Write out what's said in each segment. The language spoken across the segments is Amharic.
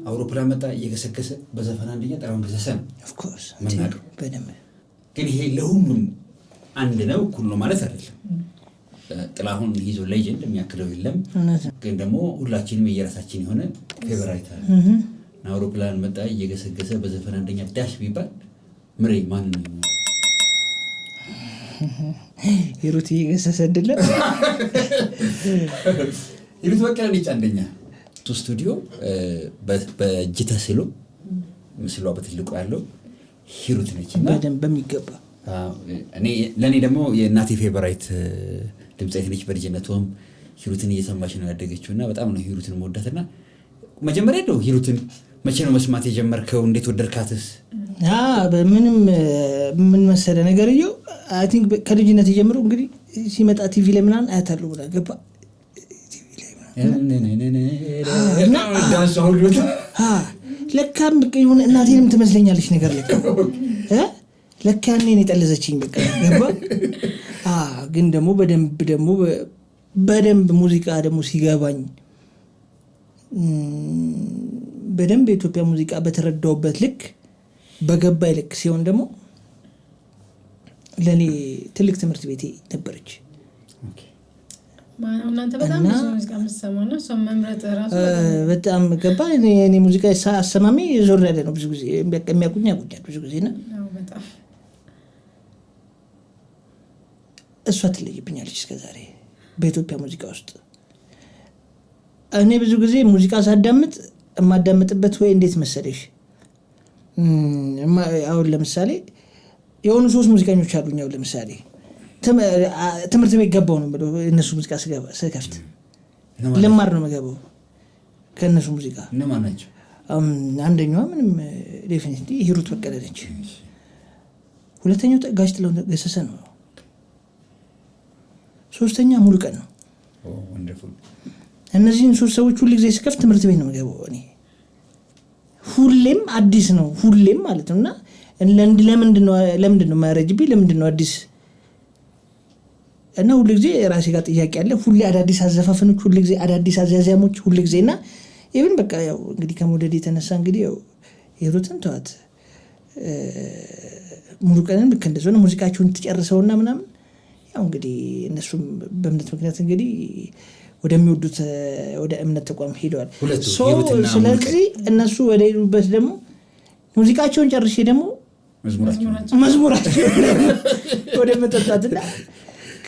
አውሮፕላን መጣ እየገሰገሰ በዘፈን አንደኛ ጣራውን ገሰሰ of course ምናምን በደንብ ግን ይሄ ለሁሉም አንድ ነው እኩል ነው ማለት አይደለም። ጥላሁን ይዞ ሌጀንድ የሚያክለው የለም ግን ደግሞ ሁላችንም የየራሳችን የሆነ ፌቨራይት አለ። አውሮፕላን መጣ እየገሰገሰ በዘፈን አንደኛ ዳሽ ቢባል ምሬ ማን ነው? ሂሩት እየገሰሰ አይደለም ሂሩት በቀለ ነች አንደኛ ስቱዲዮ በእጅ ተስሎ ምስሏ በትልቁ ያለው ሂሩት ነች እና በደንብ በሚገባ ለኔ ደግሞ የእናቴ ፌቨራይት ድምጻዊት ነች። በልጅነቷም ሂሩትን እየሰማች ነው ያደገችውና በጣም ነው ሂሩትን መወዳትና መጀመሪያ ነው ሂሩትን መቼ ነው መስማት የጀመርከው? እንዴት ወደድካትስ? በምንም ምን መሰለ ነገርየው አይ ቲንክ ከልጅነት ጀምሮ እንግዲህ ሲመጣ ቲቪ ላይ ምናምን አያታለሁ ብላ ገባ ለካም በቃ የሆነ እናቴንም ትመስለኛለች ነገር ለካ እኔን የጠለዘችኝ በቃ ገባ። ግን ደግሞ በደንብ ሙዚቃ ደግሞ ሲገባኝ በደንብ የኢትዮጵያ ሙዚቃ በተረዳውበት ልክ በገባይ ልክ ሲሆን ደግሞ ለኔ ትልቅ ትምህርት ቤቴ ነበረች። እናንተ በጣም ብዙ ሙዚቃ መስማማና ሰው መምረጥ ራሱ በጣም ገባ። እኔ ሙዚቃ አሰማሚ ዞር ያለ ነው ብዙ ጊዜ የሚያቁኝ ብዙ ጊዜ ነው በጣም እሷ ትለይብኛለች እስከዛሬ በኢትዮጵያ ሙዚቃ ውስጥ። እኔ ብዙ ጊዜ ሙዚቃ ሳዳምጥ የማዳምጥበት ወይ እንዴት መሰለሽ አሁን ለምሳሌ የሆኑ ሶስት ሙዚቀኞች አሉኝ። አሁን ለምሳሌ ትምህርት ቤት ገባው ነው ብለው እነሱ ሙዚቃ ስከፍት ልማር ነው መገባው ከነሱ ሙዚቃ እነማን ናቸው? አንደኛዋ ምንም ዴፊኒትሊ ሂሩት በቀለ ነች። ሁለተኛው ጋሽ ጥላሁን ገሰሰ ነው። ሶስተኛ ሙሉቀን ነው። ወንደርፉል። እነዚህን ሶስት ሰዎች ሁሉ ጊዜ ስከፍት ትምህርት ቤት ነው መገባው እኔ ሁሌም አዲስ ነው ሁሌም ማለት ነውና ለምንድን ነው ማረጅብኝ ለምንድን ነው አዲስ እና ሁሉ ጊዜ ራሴ ጋር ጥያቄ አለ። ሁሌ አዳዲስ አዘፋፈኖች ሁሉ ጊዜ አዳዲስ አዛዛሞች ሁሉ ጊዜና ኢቭን በቃ ያው እንግዲህ ከሞዴል የተነሳ እንግዲህ ያው ሂሩትን ተዋት ሙሉቀንን ልክ እንደዚህ ነው ሙዚቃቸውን ተጨርሰውና ምናምን ያው እንግዲህ እነሱም በእምነት ምክንያት እንግዲህ ወደሚወዱት ወደ እምነት ተቋም ሄደዋል። ስለዚህ እነሱ ወደ ሄዱበት ደግሞ ሙዚቃቸውን ጨርሼ ደግሞ መዝሙራቸው ወደ መጠጣትና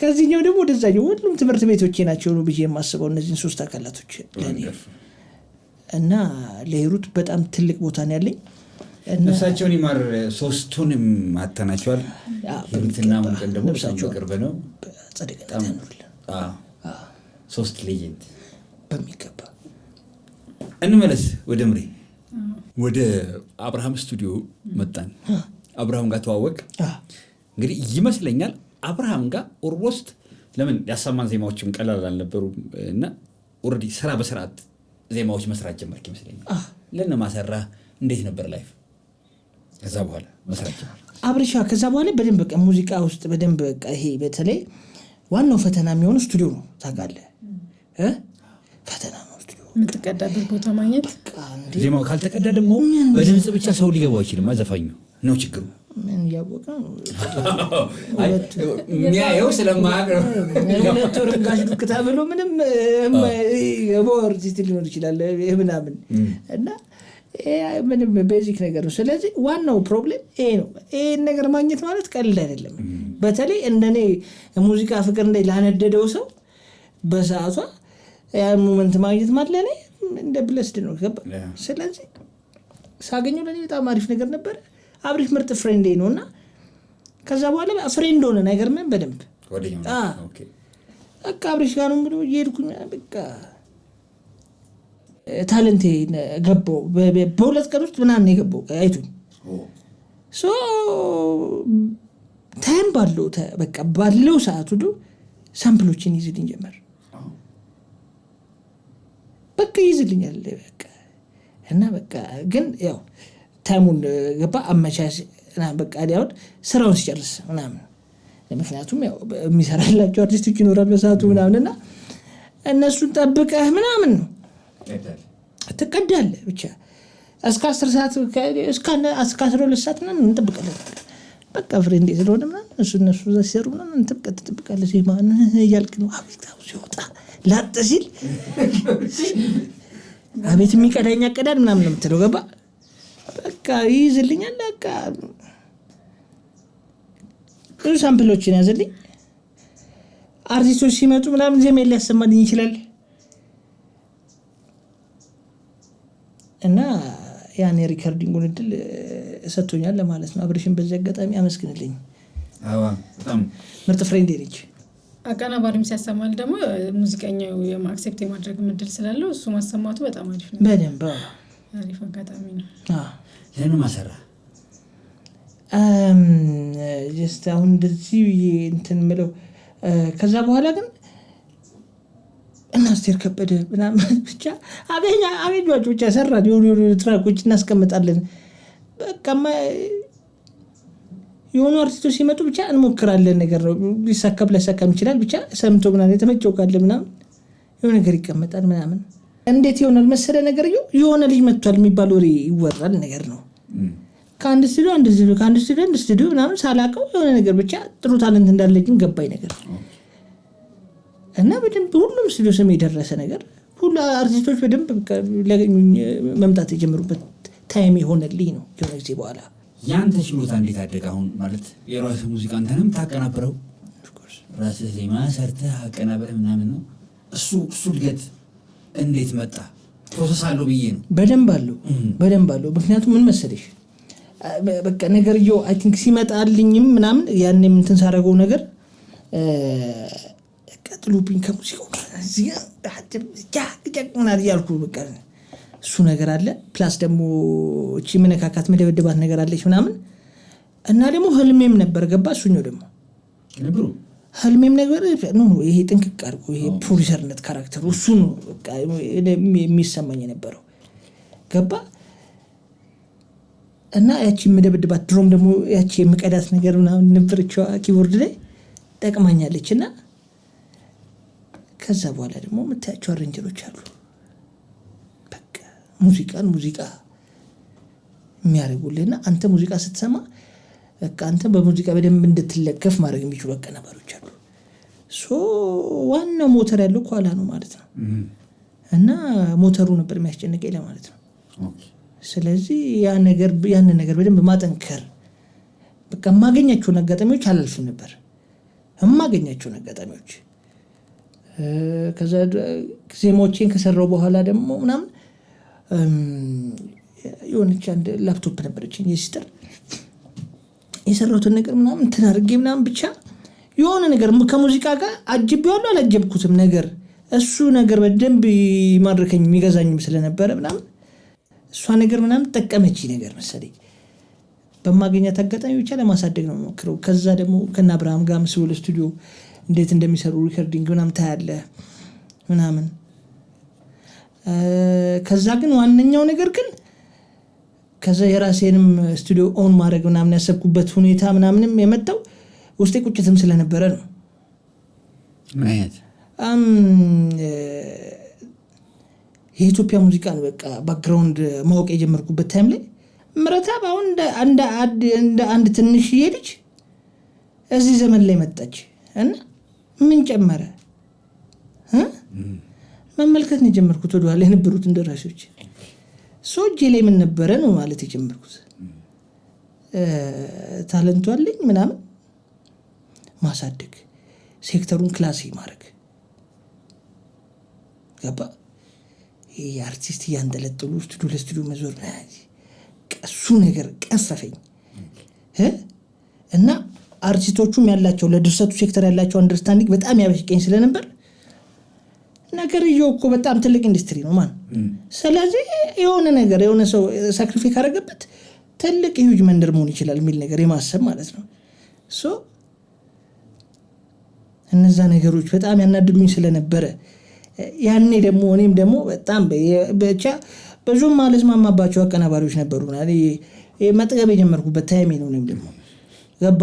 ከዚህኛው ደግሞ ወደዛኛው ሁሉም ትምህርት ቤቶቼ ናቸው ነው ብዬ የማስበው እነዚህን ሶስት አካላቶች ለኔ እና ለሂሩት በጣም ትልቅ ቦታ ነው ያለኝ። ነፍሳቸውን ይማር። ሶስቱንም አተናቸዋል። ሂሩትና ሙሉቀን ደግሞ በቅርብ ነው ጸደቀታ ነው። ሶስት ሌጀንድ በሚገባ እንመለስ ወደ ምሬ ወደ አብርሃም ስቱዲዮ መጣን። አብርሃም ጋር ተዋወቅ እንግዲህ ይመስለኛል አብርሃም ጋር ኦልሞስት ለምን ያሰማን ዜማዎችም ቀላል አልነበሩም እና ኦሬዲ ስራ በስርዓት ዜማዎች መስራት ጀመርክ ይመስለኛል። ለነማሰራ እንዴት ነበር ላይፍ? ከዛ በኋላ መስራት ጀመርክ አብርሻ? ከዛ በኋላ በደንብ በቃ ሙዚቃ ውስጥ በደንብ በቃ ይሄ በተለይ ዋናው ፈተና የሚሆነው ስቱዲዮ ነው ታውቃለህ። ፈተና ነው ስቱዲዮ የምትቀዳበት ቦታ ማግኘት። ዜማው ካልተቀዳ ደግሞ በድምጽ ብቻ ሰው ሊገባው አይችልም። ዘፋኙ ነው ችግሩ። ምን ያወቀ ነው የሚያየው ስለማያውቅ ሁለት ወር ጋሽ ዱክታ ብሎ ምንም የቦርድ ሊኖር ይችላል ምናምን እና ምንም ቤዚክ ነገር ነው። ስለዚህ ዋናው ፕሮብሌም ይሄ ነው። ይሄን ነገር ማግኘት ማለት ቀልድ አይደለም። በተለይ እንደኔ ሙዚቃ ፍቅር እንደ ላነደደው ሰው በሰዓቷ ያን ሞመንት ማግኘት ማለት ለኔ እንደ ብለስድ ነው። ስለዚህ ሳገኘው ለኔ በጣም አሪፍ ነገር ነበር። አብሪሽ ምርጥ ፍሬንዴ ነውና ከዛ በኋላ ፍሬንድ ሆነ ነገር ምን በደንብ ወደኛው ኦኬ በቃ አብሪሽ ጋር ነው ብሎ ይሄድኩኝ በቃ ታለንቴ ገባው በሁለት ቀን ውስጥ ምናምን የገባው አይቱኝ ሶ ታይም ባለው በቃ ባለው ሰዓት ሁሉ ሳምፕሎችን ይዝልኝ ጀመር። በቃ ይዝልኛል በቃ እና በቃ ግን ያው ታይሙን ገባ አመቻች እና በቃ አሁን ስራውን ሲጨርስ ምናምን ምክንያቱም ያው የሚሰራላቸው አርቲስቶች ይኖራል በሰዓቱ ምናምንና እነሱን ጠብቀህ ምናምን ነው ትቀዳለህ። ብቻ እስከ 10 ሰዓት እስከ 12 ሰዓት ምናምን እንጠብቃለን። በቃ ፍሬንዴ ስለሆነ ምናምን እነሱ እዛ ሲሰሩ ምናምን ትጠብቃለህ። ማን እያልክ ነው አቤታው ሲወጣ ላጥ ሲል አቤት የሚቀዳኝ አቀዳድ ምናምን ነው የምትለው ገባ በቃ ይይዝልኛል። በቃ ብዙ ሳምፕሎችን ያዘልኝ። አርቲስቶች ሲመጡ ምናምን ዜማ ሊያሰማልኝ ይችላል እና ያኔ ሪከርዲንጉን እድል ሰጥቶኛል ለማለት ነው። አብሬሽን በዚህ አጋጣሚ አመስግንልኝ። በጣም ምርጥ ፍሬንዴ ነች። አቀናባሪም ሲያሰማል ደግሞ ሙዚቀኛው የማክሴፕት የማድረግ እድል ስላለው እሱ ማሰማቱ በጣም አሪፍ ነው። በደንብ አሪፍ አጋጣሚ ነው። ለምን ማሰራ ጀስት አሁን እንደዚህ እንትን ምለው ከዛ በኋላ ግን እና አስቴር ከበደ ምናምን ብቻ አቤት ብቻ ሰራ የሆኑ ትራኮች እናስቀምጣለን። በቃ የሆኑ አርቲስቶች ሲመጡ ብቻ እንሞክራለን ነገር ነው። ሊሳካም ላይሳካም ይችላል። ብቻ ሰምቶ ምናምን የተመቸው ካለ ምናምን የሆነ ነገር ይቀመጣል ምናምን። እንዴት ይሆናል መሰለ ነገር የሆነ ልጅ መጥቷል የሚባል ወሬ ይወራል ነገር ነው። ከአንድ ስቱዲዮ ከአንድ ስቱዲዮ ምናምን ሳላቀው የሆነ ነገር ብቻ ጥሩ ታለንት እንዳለኝም ገባኝ ነገር እና በደንብ ሁሉም ስቱዲዮ ስም የደረሰ ነገር ሁሉ አርቲስቶች በደንብ ለገኙኝ መምጣት የጀመሩበት ታይም የሆነልኝ ነው። የሆነ ጊዜ በኋላ ያንተ ችሎታ እንዴት አደገ? አሁን ማለት የራስህ ሙዚቃ አንተንም ታቀናብረው ራስህ ዜማ ሰርተህ አቀናብረህ ምናምን ነው። እሱ እድገት እንዴት መጣ? ፕሮሰስ አለው ብዬ ነው። በደንብ አለው። ምክንያቱም ምን መሰለሽ በቃ ነገርየው አይ ቲንክ ሲመጣልኝም ምናምን ያኔ እንትን ሳደርገው ነገር ቀጥሉብኝ ከሙዚቃው እዚህ ምናምን እያልኩ በቃ እሱ ነገር አለ። ፕላስ ደግሞ እቺ መነካካት መደበደባት ነገር አለች ምናምን እና ደግሞ ህልሜም ነበር ገባ እሱኛው ደግሞ ነበሩ ህልሜም ነገር ነው። ይሄ ጥንቅቅ አድርጎ ይሄ ፕሮዲሰርነት ካራክተሩ እሱ ነው በቃ የሚሰማኝ የነበረው ገባ እና ያቺ መደበደባት ድሮም ደግሞ ያቺ የምቀዳት ነገር ምናምን ነበረችው ኪቦርድ ላይ ጠቅማኛለች። እና ከዛ በኋላ ደግሞ የምታያቸው አሬንጀሮች አሉ በቃ ሙዚቃ የሚያደርጉልህና አንተ ሙዚቃ ስትሰማ በቃ አንተ በሙዚቃ በደንብ እንድትለከፍ ማድረግ የሚችሉ አቀናባሪዎች አሉ። ዋናው ሞተር ያለው ኋላ ነው ማለት ነው። እና ሞተሩ ነበር የሚያስጨንቀኝ ለማለት ነው። ስለዚህ ያንን ነገር በደንብ ማጠንከር በቃ የማገኛቸውን አጋጣሚዎች አላልፍም ነበር የማገኛቸውን አጋጣሚዎች። ከዛ ዜማዎቼን ከሰራው በኋላ ደግሞ ምናምን የሆነች አንድ ላፕቶፕ ነበረችኝ የሲስተር የሰራሁትን ነገር ምናምን እንትን አድርጌ ምናምን ብቻ የሆነ ነገር ከሙዚቃ ጋር አጅቤዋለሁ አላጀብኩትም ነገር እሱ ነገር በደንብ ማድረከኝ የሚገዛኝም ስለነበረ ምናምን እሷ ነገር ምናምን ጠቀመች ነገር መሰለኝ። በማገኛት አጋጣሚ ብቻ ለማሳደግ ነው የምሞክረው። ከዛ ደግሞ ከና አብርሃም ጋር ምስል ስቱዲዮ እንዴት እንደሚሰሩ ሪከርዲንግ ምናምን ታያለህ ምናምን። ከዛ ግን ዋነኛው ነገር ግን ከዛ የራሴንም ስቱዲዮ ኦን ማድረግ ምናምን ያሰብኩበት ሁኔታ ምናምንም የመጣው ውስጤ ቁጭትም ስለነበረ ነው። ማየት የኢትዮጵያ ሙዚቃን በቃ ባክግራውንድ ማወቅ የጀመርኩበት ታይም ላይ ምረታብ አሁን እንደ አንድ ትንሽዬ ልጅ እዚህ ዘመን ላይ መጣች እና ምን ጨመረ መመልከት ነው የጀመርኩት። ወደኋላ የነበሩት እንደራሾች እጄ ላይ ምን ነበረ ነው ማለት የጀመርኩት። ታለንቱ አለኝ ምናምን ማሳደግ ሴክተሩን ክላሲ ማድረግ ገባ። የአርቲስት እያንጠለጠሉ ስቱዲዮ ለስቱዲዮ መዞር እሱ ነገር ቀፈፈኝ እና አርቲስቶቹም ያላቸው ለድርሰቱ ሴክተር ያላቸው አንደርስታንዲንግ በጣም ያበሽቀኝ ስለነበር ነገርየው እኮ በጣም ትልቅ ኢንዱስትሪ ነው ማን። ስለዚህ የሆነ ሰው ሳክሪፋይስ ካደረገበት ትልቅ ሂውጅ መንደር መሆን ይችላል የሚል ነገር የማሰብ ማለት ነው። እነዛ ነገሮች በጣም ያናድዱኝ ስለነበረ ያኔ ደግሞ እኔም ደግሞ በጣም ብቻ ብዙም ማለስማማባቸው አቀናባሪዎች ነበሩ ማለት መጠገብ የጀመርኩበት ታይም ነው። እኔም ደግሞ ገባ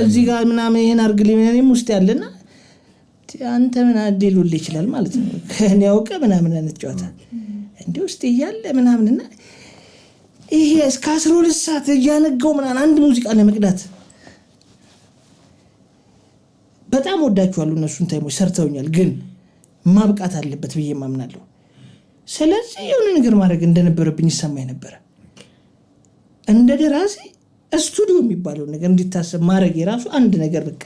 እዚህ ጋር ምናምን ይሄን አርግልኝ እኔም ውስጥ ያለና አንተ ምን አደሉል ይችላል ማለት ነው ከኔ ያውቀ ምናምን አንጫወታ እንዴ ውስጥ ይያለ ምናምንና ይሄ እስከ 12 ሰዓት ያነጋው ምናምን አንድ ሙዚቃ ለመቅዳት በጣም ወዳቸዋለሁ። እነሱን ታይሞች ሰርተውኛል፣ ግን ማብቃት አለበት ብዬ ማምናለሁ። ስለዚህ የሆነ ነገር ማድረግ እንደነበረብኝ ይሰማኝ ነበር። እንደ ደራሲ ስቱዲዮ የሚባለው ነገር እንዲታሰብ ማድረግ የራሱ አንድ ነገር በቃ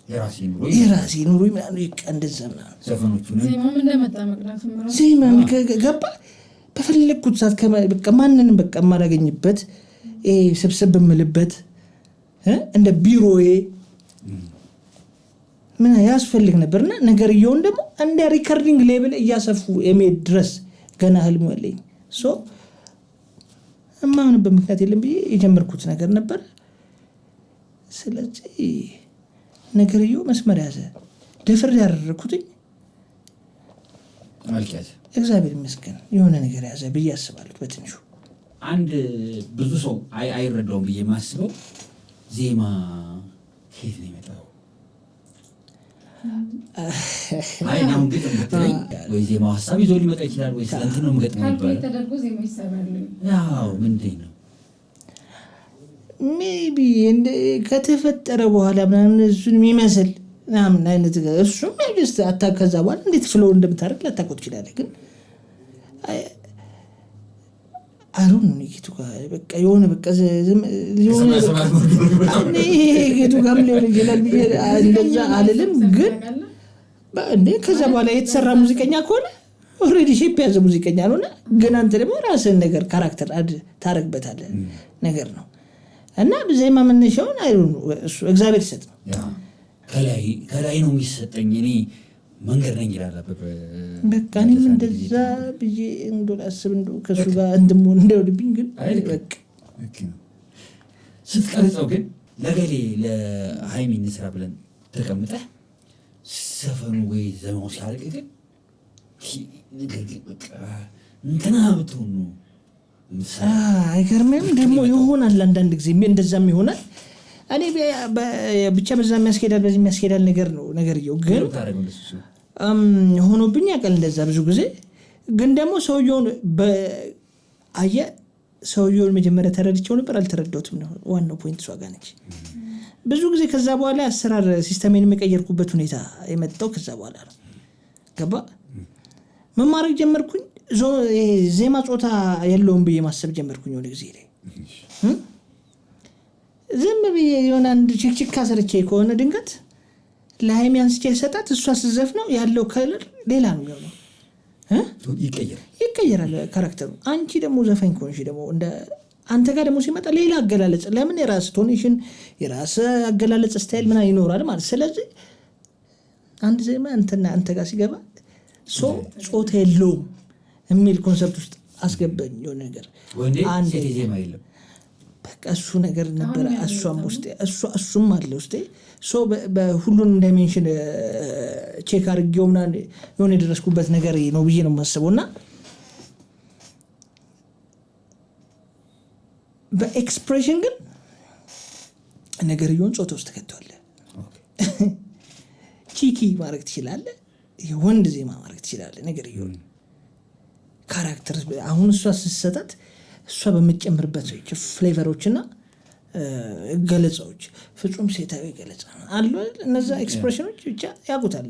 የራሴ ኑሮ ምናምን እንደዛ ምናምን ዜማም እንደመጣ መቅዳት ዜማም ገባ በፈለግኩት ሰዓት በቃ ማንንም በቃ የማላገኝበት ስብስብ የምልበት እንደ ቢሮዬ ምን ያስፈልግ ነበርና ነገርየውን ደግሞ እንደ ሪከርዲንግ ሌብል እያሰፉ የመሄድ ድረስ ገና ህልሙ ያለኝ እማምንበት ምክንያት የለም ብዬ የጀመርኩት ነገር ነበር። ስለዚህ ነገርየው መስመር ያዘ። ደፍር ያደረኩትኝ አልከት እግዚአብሔር ይመስገን የሆነ ነገር ያዘ ብዬ አስባለሁ። በትንሹ አንድ ብዙ ሰው አይረዳውም ብዬ ማስበው ዜማ ከየት ነው የመጣው? አይናም ግጥም ብትለኝ ወይ ዜማው ሀሳብ ይዞ ሊመጣ ይችላል ወይ ስለእንትን ነው ገጥሞ ይባላል ተደርጎ ዜማ ይሰራል። አዎ ምንድን ነው ሜቢ ከተፈጠረ በኋላ ምናምን እሱን የሚመስል ምናምን አይነት እሱም ጀስት ከዛ በኋላ እንዴት ፍሎው እንደምታደርግ ላታውቀው ትችላለህ። ግን አሩን ነው ጌቱ ጋር በቃ የሆነ በቃ የሆነ ጌቱ ጋር ሊሆን ይችላል ብዬ እንደዛ አልልም። ግን እንዴ ከዛ በኋላ የተሰራ ሙዚቀኛ ከሆነ ኦልሬዲ ሼፕ ያዘ ሙዚቀኛ ነውና ግን አንተ ደግሞ ራስህን ነገር ካራክተር አድ ታረግበታለህ ነገር ነው እና ዜማ መነሻውን አይሩን እሱ እግዚአብሔር ይሰጥ ነው። ከላይ ነው የሚሰጠኝ እኔ መንገድ ነኝ ይላል በቃ እኔም እንደዛ ብዬ አስብ ከሱ ጋር እንደምሆን እንደውልብኝ ግን በቃ ስትቀርጸው ግን ለገሌ ለሃይሚ እንስራ ብለን ተቀምጠህ ሰፈኑ ወይ ዘመኑ ሲያልቅ ግን በቃ እንትና ብትሆን ነው አይገርምም? ደግሞ ይሆናል አንዳንድ ጊዜ እንደዛም ይሆናል። እኔ ብቻ በዛ የሚያስኬዳል በዚህ የሚያስኬዳል ነገር ነው ነገርየው ግን ሆኖብኝ ያቀል እንደዛ ብዙ ጊዜ ግን ደግሞ ሰውየውን ሰውየውን መጀመሪያ ተረድቼው ነበር አልተረዳሁትም ነው ዋናው ፖይንት። እሷ ጋር ነች ብዙ ጊዜ ከዛ በኋላ አሰራር ሲስተሜን የቀየርኩበት ሁኔታ የመጣው ከዛ በኋላ ነው። ገባ ምን ማድረግ ጀመርኩኝ ዜማ ጾታ የለውም ብዬ ማሰብ ጀመርኩኝ። ወደ ጊዜ ላይ ዝም ብዬ የሆነ አንድ ችክችካ ሰርቼ ከሆነ ድንገት ለሃይሚ አንስቼ ሰጣት እሷ ስዘፍ ነው ያለው ከለር ሌላ ነው የሚሆነው ይቀየራል ካራክተሩ። አንቺ ደግሞ ዘፋኝ ከሆንሽ ደግሞ እንደ አንተ ጋር ደግሞ ሲመጣ ሌላ አገላለጽ ለምን የራስ ቶኔሽን የራስ አገላለጽ ስታይል ምና ይኖራል ማለት። ስለዚህ አንድ ዜማ አንተ ጋር ሲገባ ጾታ የለውም የሚል ኮንሰፕት ውስጥ አስገባኝ። የሆነ ነገር አንድ ዜማ የለም በቃ እሱ ነገር ነበር። እሱም አለ ውስጤ በሁሉንም ዳይሜንሽን ቼክ አድርጌው ምናምን የሆነ የደረስኩበት ነገር ነው ብዬ ነው የማስበው። እና በኤክስፕሬሽን ግን ነገርየውን ጾታ ውስጥ ተከተዋለህ። ቺኪ ማድረግ ትችላለህ፣ የወንድ ዜማ ማድረግ ትችላለህ። ነገርየውን ካራክተር አሁን እሷ ስትሰጣት እሷ በምትጨምርበት ፍሌቨሮችና ገለጻዎች ፍጹም ሴታዊ ገለጻ አሉ። እነዛ ኤክስፕሬሽኖች ብቻ ያውቁታል።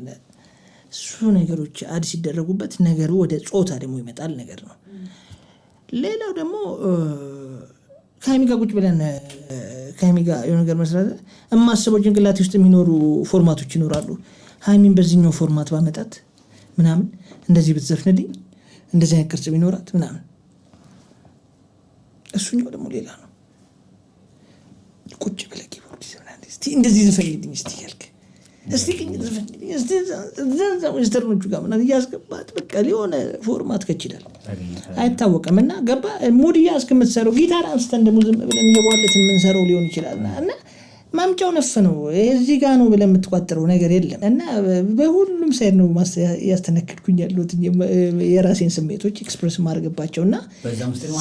እሱ ነገሮች አድ ሲደረጉበት ነገሩ ወደ ጾታ ደግሞ ይመጣል ነገር ነው። ሌላው ደግሞ ከሃይሚ ጋር ቁጭ ብለን ከሃይሚ ጋር የሆነ ነገር መስራት የማስበው ጭንቅላቴ ውስጥ የሚኖሩ ፎርማቶች ይኖራሉ። ሃይሚን በዚህኛው ፎርማት ባመጣት ምናምን እንደዚህ ብትዘፍንልኝ እንደዚህ አይነት ቅርጽ ቢኖራት ምናምን እሱኛው ደግሞ ሌላ ነው። ቁጭ ብለህ ኪቦርድ ይዘናል እስቲ እንደዚህ ዘፈኝልኝ እስቲ ያልክ እስቲ ቅኝ ዘፈኝልኝ እስቲ ዘንዛው ስተርኖቹ ጋር ምናምን እያስገባት በቃ ሊሆነ ፎርማት ከችላል አይታወቅም። እና ገባ ሙድያ እስከምትሰራው ጊታር አንስተን ደግሞ ዝም ብለን እየዋለትን የምንሰራው ሊሆን ይችላል። እና ማምጫው ነፍ ነው። እዚህ ጋር ነው ብለህ የምትቋጥረው ነገር የለም እና በሁሉም ሳይድ ነው ያስተነክልኩኝ ያለሁት የራሴን ስሜቶች ኤክስፕረስ ማድረግባቸው እና በዛ ውስጥ ነው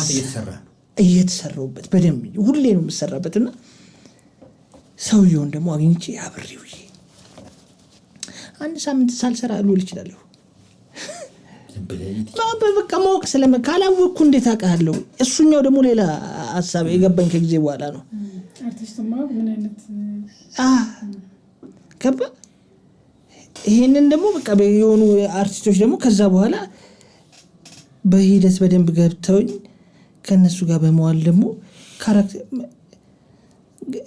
እየተሰራሁበት በደንብ ሁሌ ነው የምሰራበት እና ሰውየውን ደግሞ አግኝቼ አብሬው አንድ ሳምንት ሳልሰራ ልውል እችላለሁ። በቃ ማወቅ ካላወቅኩ እንዴት አውቃለሁ? እሱኛው ደግሞ ሌላ ሀሳብ የገባኝ ከጊዜ በኋላ ነው። ገባ ይሄንን ደግሞ በቃ የሆኑ አርቲስቶች ደግሞ ከዛ በኋላ በሂደት በደንብ ገብተውኝ ከነሱ ጋር በመዋል ደግሞ ካራክተር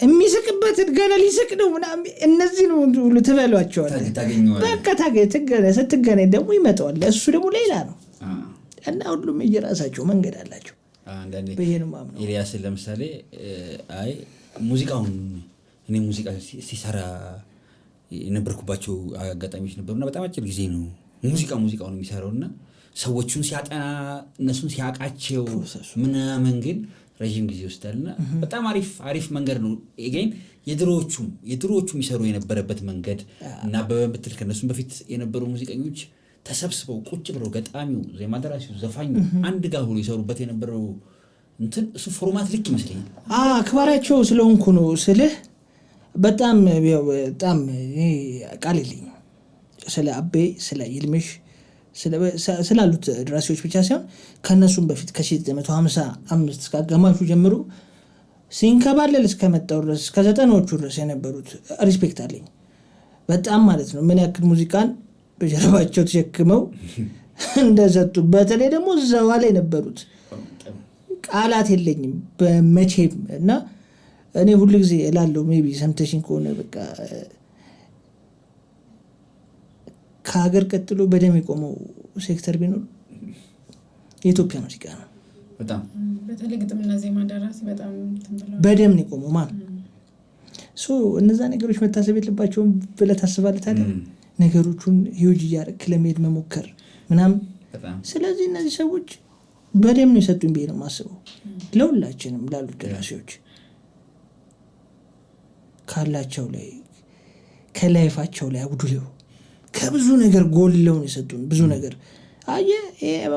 የሚስቅበት ገና ሊስቅ ነው ምናምን እነዚህ ነው ሁሉ ትበሏቸዋለህ። በቃ ስትገናኝ ደግሞ ይመጣዋል እሱ ደግሞ ሌላ ነው እና ሁሉም የራሳቸው መንገድ አላቸው። ኤልያስን ለምሳሌ አይ ሙዚቃውን እኔ ሙዚቃ ሲሰራ የነበርኩባቸው አጋጣሚዎች ነበሩና በጣም አጭር ጊዜ ነው ሙዚቃውን የሚሰራውና ሰዎቹን ሲያጠና እነሱን ሲያውቃቸው ምናምን ግን ረጅም ጊዜ ወስዳልና በጣም አሪፍ መንገድ ነው። again የድሮዎቹ የሚሰሩ የነበረበት መንገድ እና በምትል ከነሱም በፊት የነበሩ ሙዚቀኞች ተሰብስበው ቁጭ ብለው ገጣሚው ዜማ ደራሲው ዘፋኙ አንድ ጋር ሆኖ ይሰሩበት የነበረው እንትን እሱ ፎርማት ልክ ይመስለኛል። አክባራቸው ስለሆንኩ ነው ስልህ በጣም ቃል የለኝም ስለ አቤ ስለ ይልምሽ ስላሉት ደራሲዎች ብቻ ሳይሆን ከነሱም በፊት ከ1955 እስከ አጋማሹ ጀምሮ ሲንከባለል እስከመጣው ድረስ ከ90ዎቹ ድረስ የነበሩት ሪስፔክት አለኝ በጣም ማለት ነው። ምን ያክል ሙዚቃን በጀርባቸው ተሸክመው እንደሰጡ በተለይ ደግሞ እዛው ላይ የነበሩት ቃላት የለኝም በመቼም እና እኔ ሁሉ ጊዜ እላለሁ ሜቢ ሰምተሽኝ ከሆነ በቃ ከሀገር ቀጥሎ በደም የቆመው ሴክተር ቢኖር የኢትዮጵያ ሙዚቃ ነው። በጣም በተለይ ግጥምና ዜማ ደራሲ በጣም በደም ነው የቆመው ማለት እነዛ ነገሮች መታሰብ የለባቸውም ብለህ ታስባለህ ታዲያ ነገሮቹን ሂውጅ እያደረግህ ለመሄድ መሞከር ምናምን። ስለዚህ እነዚህ ሰዎች በደም ነው የሰጡኝ ብዬ ነው የማስበው። ለሁላችንም ላሉት ደራሲዎች ካላቸው ላይ ከላይፋቸው ላይ አጉድለው ከብዙ ነገር ጎልለው ነው የሰጡን ብዙ ነገር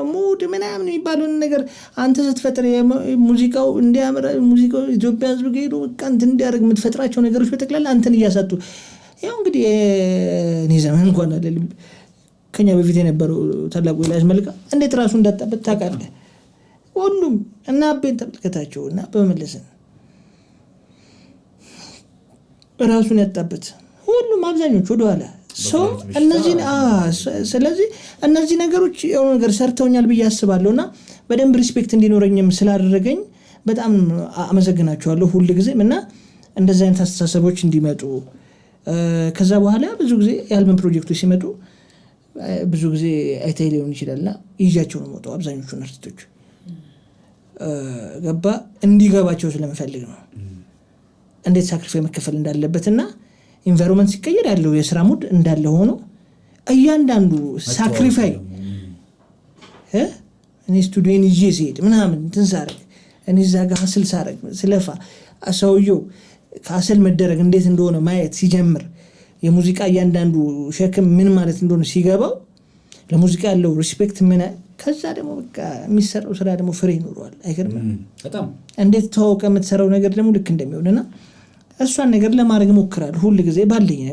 ሙድ ምናምን የሚባለውን ነገር አንተ ስትፈጥር ሙዚቃው እንዲያምር ሙዚቃው ኢትዮጵያ ሕዝብ ሄዶ ቀንት እንዲያደርግ የምትፈጥራቸው ነገሮች በጠቅላላ አንተን እያሳጡ ያው እንግዲህ እኔ ዘመን እንኳን አይደለም ከኛ በፊት የነበረው ታላቁ ኤልያስ መልካ እንዴት ራሱ እንዳጣበት ታውቃለህ። ሁሉም እና አቤን ተመልከታቸው እና በመለሰን ራሱን ያጣበት ሁሉም አብዛኞቹ ወደኋላ ስለዚህ እነዚህ ነገሮች የሆነ ነገር ሰርተውኛል ብዬ አስባለሁና በደንብ ሪስፔክት እንዲኖረኝም ስላደረገኝ በጣም አመሰግናቸዋለሁ ሁሉ ጊዜም እና እንደዚህ አይነት አስተሳሰቦች እንዲመጡ ከዛ በኋላ ብዙ ጊዜ የአልበም ፕሮጀክቶች ሲመጡ ብዙ ጊዜ አይታይ ሊሆን ይችላልና ይዣቸው ነው የምወጣው አብዛኞቹን አርቲስቶች ገባ እንዲገባቸው ስለምፈልግ ነው እንዴት ሳክሪፋይ መከፈል እንዳለበትና ኢንቫይሮንመንት ሲቀየር ያለው የሥራ ሙድ እንዳለ ሆኖ እያንዳንዱ ሳክሪፋይ እኔ ስቱዲዮን ይዤ ሲሄድ ምናምን ትንሳረግ እኔ እዛ ጋር ሀስል ሳረግ ስለፋ ሰውየው ከሀስል መደረግ እንዴት እንደሆነ ማየት ሲጀምር የሙዚቃ እያንዳንዱ ሸክም ምን ማለት እንደሆነ ሲገባው ለሙዚቃ ያለው ሪስፔክት ምን ከዛ ደግሞ በቃ የሚሰራው ስራ ደግሞ ፍሬ ይኖረዋል። አይገርምም? በጣም እንዴት ተዋውቀ የምትሰራው ነገር ደግሞ ልክ እንደሚሆንና እሷን ነገር ለማድረግ ሞክራለሁ ሁሉ ጊዜ ባለኝ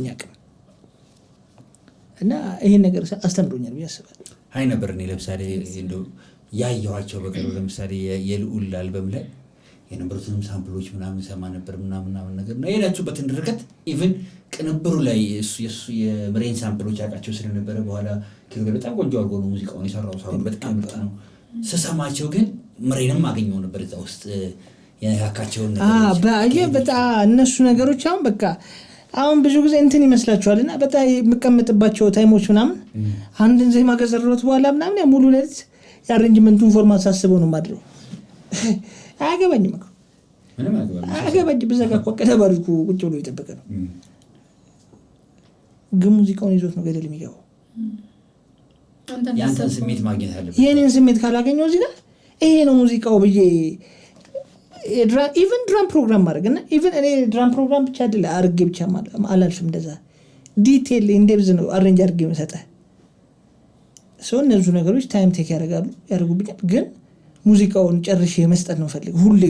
አቅም እና ይሄን ነገር አስተምሮኛል ብዬ አስባለሁ። አይ ነበር እኔ ለምሳሌ እንደው ያየኋቸው በቀሩ ለምሳሌ የልዑል አልበም ላይ የነበሩትንም ሳምፕሎች ምናምን ሰማ ነበር ምናምን ነገር ነው የሄዳችሁበትን ርቀት ኢቭን ቅንብሩ ላይ የሱ የብሬን ሳምፕሎች ያውቃቸው ስለነበረ በኋላ ከገለ በጣም ቆንጆ አድርጎ ነው ሙዚቃውን የሰራው ሳውንድ በጣም ምርጥ ነው። ስሰማቸው ግን ምሬንም አገኘው ነበር እዛ ውስጥ የያካቸውን ነገሮች በጣም እነሱ ነገሮች አሁን በቃ አሁን ብዙ ጊዜ እንትን ይመስላችኋልና በጣም የምቀመጥባቸው ታይሞች ምናምን አንድን ዜማ ከሰራሁት በኋላ ምናምን ሙሉ ሌሊት የአሬንጅመንቱን ፎርማት ሳስበው ነው የማድረው። አያገባኝም እኮ አያገባኝም። በዛ ጋር ቆቀተ ባልኩ ቁጭ ብሎ እየጠበቀ ነው። ግን ሙዚቃውን ይዞት ነው ገደል የሚገባው። ያንተን ስሜት ማግኘት አለበት። የኔን ስሜት ካላገኘው እዚህ ጋር ይሄ ነው ሙዚቃው ብዬ ኢቨን ድራም ፕሮግራም ማድረግ እና ኢቨን እኔ ድራም ፕሮግራም ብቻ አይደለ አርጌ ብቻ አላልፍም። እንደዛ ዲቴል ኢንዴፕዝ ነው አሬንጅ አርጌ መሰጠህ ሰው። እነዚህ ነገሮች ታይም ቴክ ያደርጉብኛል። ግን ሙዚቃውን ጨርሼ መስጠት ነው ፈልግ ሁል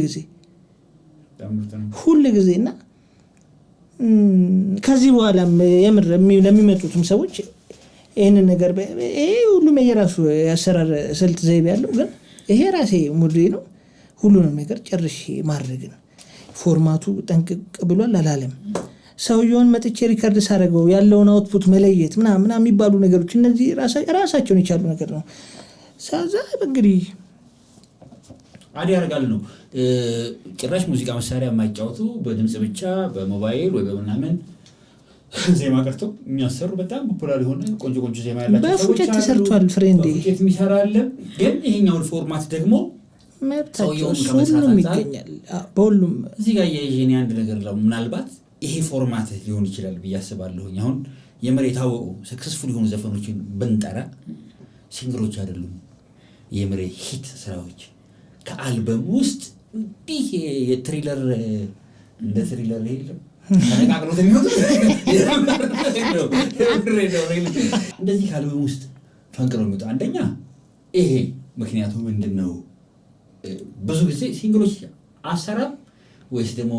ጊዜ እና ከዚህ በኋላ የምር ለሚመጡትም ሰዎች ይሄንን ነገር ይሄ ሁሉም የራሱ ያሰራር ስልት ዘይቤ ያለው ግን ይሄ ራሴ ሙዴ ነው። ሁሉንም ነገር ጨርሼ ማድረግ ነው። ፎርማቱ ጠንቅቅ ብሏል አላለም። ሰውየውን መጥቼ ሪከርድ ሳደርገው ያለውን አውትፑት መለየት ምናምን የሚባሉ ነገሮች እነዚህ ራሳቸውን የቻሉ ነገር ነው። ሳዛ እንግዲህ አዲ ያርጋል ነው ጭራሽ ሙዚቃ መሳሪያ የማይጫወቱ በድምጽ ብቻ በሞባይል ወይ በምናምን ዜማ ቀርቶ የሚያሰሩ በጣም ፖፑላር የሆነ ቆንጆ ዜማ ያላቸው በፉጨት ተሰርቷል። ፍሬንዴ በፉጨት የሚሰራ አለ። ግን ይሄኛውን ፎርማት ደግሞ መብታቸው ሁሉም ይገኛል በሁሉም። እዚህ ጋር የጄኒ አንድ ነገር ነው ምናልባት ይሄ ፎርማት ሊሆን ይችላል ብዬ አስባለሁ። አሁን የመሬት ታወቁ ሰክሰስፉል የሆኑ ዘፈኖችን ብንጠራ ሲንግሎች አይደሉም የመሬት ሂት ስራዎች ከአልበም ውስጥ እንዲህ የትሪለር እንደ ትሪለር የለም ተነቃቅሎት የሚወጡ እንደዚህ ከአልበም ውስጥ ፈንቅለው የሚወጡ አንደኛ ይሄ ምክንያቱ ምንድን ነው? ብዙ ጊዜ ሲንግሎች አሰራም ወይስ ደግሞ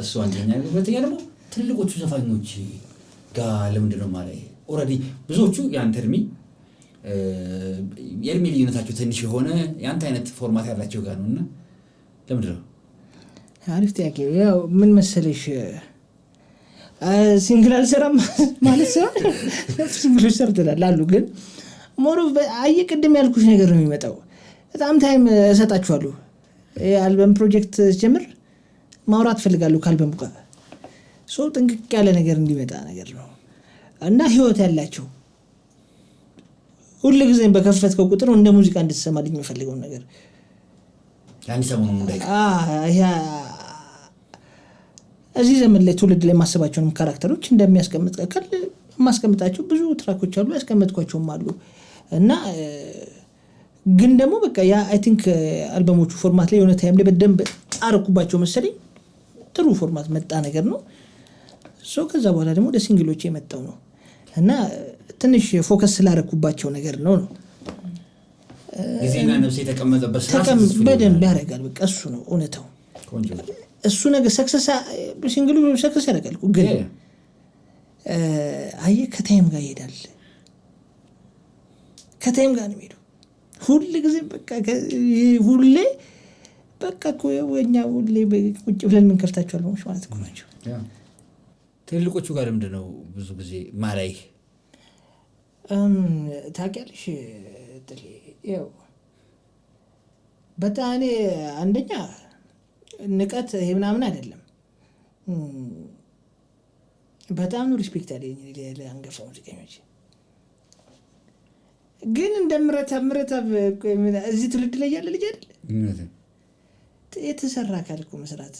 እሱ አንደኛ። ሁለተኛ ደግሞ ትልቆቹ ዘፋኞች ጋር ለምንድን ነው ማለት ኦልሬዲ ብዙዎቹ የአንተ የእድሜ ልዩነታቸው ትንሽ የሆነ የአንተ አይነት ፎርማት ያላቸው ጋር ነውና ለምንድን ነው? አሪፍ ጥያቄ። ያው ምን መሰለሽ ሲንግል አልሰራም ማለት ሰው ሲንግሎች ሰርተናል አሉ። ግን ሞሮ ቅድም ያልኩሽ ነገር ነው የሚመጣው። በጣም ታይም እሰጣችኋለሁ። የአልበም ፕሮጀክት ጀምር ማውራት ፈልጋለሁ ከአልበሙ ጋር ሰው ጥንቅቅ ያለ ነገር እንዲመጣ ነገር ነው እና ህይወት ያላቸው ሁሉ ጊዜ በከፈትከው ቁጥር እንደ ሙዚቃ እንድትሰማልኝ የምፈልገው ነገር ያን ሰሞኑን እንዳይ እዚህ ዘመን ላይ ትውልድ ላይ ማሰባቸውንም ካራክተሮች እንደሚያስቀምጥ ማስቀምጣቸው ብዙ ትራኮች አሉ ያስቀምጥኳቸውም አሉ እና ግን ደግሞ በቃ ያ አይ ቲንክ አልበሞቹ ፎርማት ላይ የሆነ ታይም ላይ በደንብ አርኩባቸው መሰለኝ ጥሩ ፎርማት መጣ ነገር ነው ሶ ከዛ በኋላ ደግሞ ወደ ሲንግሎች የመጣው ነው እና ትንሽ ፎከስ ስላረኩባቸው ነገር ነው ጊዜና ነፍስ የተቀመጠበት በደንብ ያደርጋል። በቃ እሱ ነው እውነታው። እሱ ነገር ሰክሰስ ሲንግሉ ሰክሰስ ያደርጋል ግን አየ ከታይም ጋር ይሄዳል። ከታይም ጋር ነው የሚሄደው ሁሉ ጊዜ ሁሌ በቃ እኛ ሁሌ ቁጭ ብለን የምንከፍታቸው አልበሞች ማለት እኮ ናቸው። ትልልቆቹ ጋር ምንድን ነው ብዙ ጊዜ ማላይ ታውቂያለሽ ያው በጣም እኔ አንደኛ ንቀት ይሄ ምናምን አይደለም በጣም ነው ሪስፔክት አለኝ ለአንጋፋ ሙዚቀኞች። ግን እንደምረታ እዚህ ትውልድ ላይ ያለ ልጅ አይደል የተሰራ አካል እኮ መስራት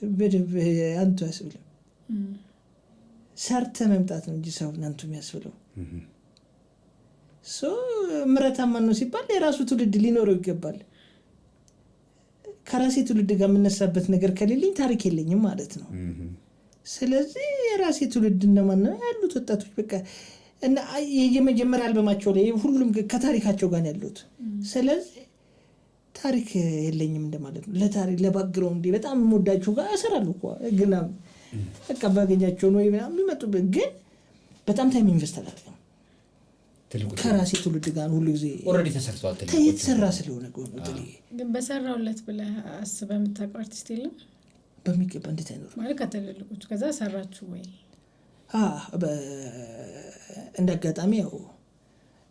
በደብ አንቱ ያስብለው ሰርተ መምጣት ነው እንጂ ሰው እናንቱ የሚያስብለው ሶ ምረታማ ነው ሲባል የራሱ ትውልድ ሊኖረው ይገባል። ከራሴ ትውልድ ጋር የምነሳበት ነገር ከሌለኝ ታሪክ የለኝም ማለት ነው። ስለዚህ የራሴ ትውልድ እንደማን ነው ያሉት ወጣቶች በቃ እና የመጀመሪያ አልበማቸው ላይ ሁሉም ከታሪካቸው ጋር ያሉት ስለዚህ ታሪክ የለኝም እንደማለት ነው። ለታሪክ ለባክግራውንድ በጣም የምወዳቸው ጋር ያሰራሉ እኮ ግን በቃ ባገኛቸው ነው የሚመጡበት ግን በጣም ታይም ኢንቨስት አላደርግም። ከራሴ ትውልድ ጋር ሁሉ ጊዜ ኦልሬዲ ተሰርቷል የተሰራ ስለሆነ ግን በሰራውለት ብለህ አስበህ የምታውቀው አርቲስት የለም? በሚገባ እንዴት አይኖርም ማለት ከተለልቆቹ ከዛ ሰራችሁ ወይ? እንደ አጋጣሚ ያው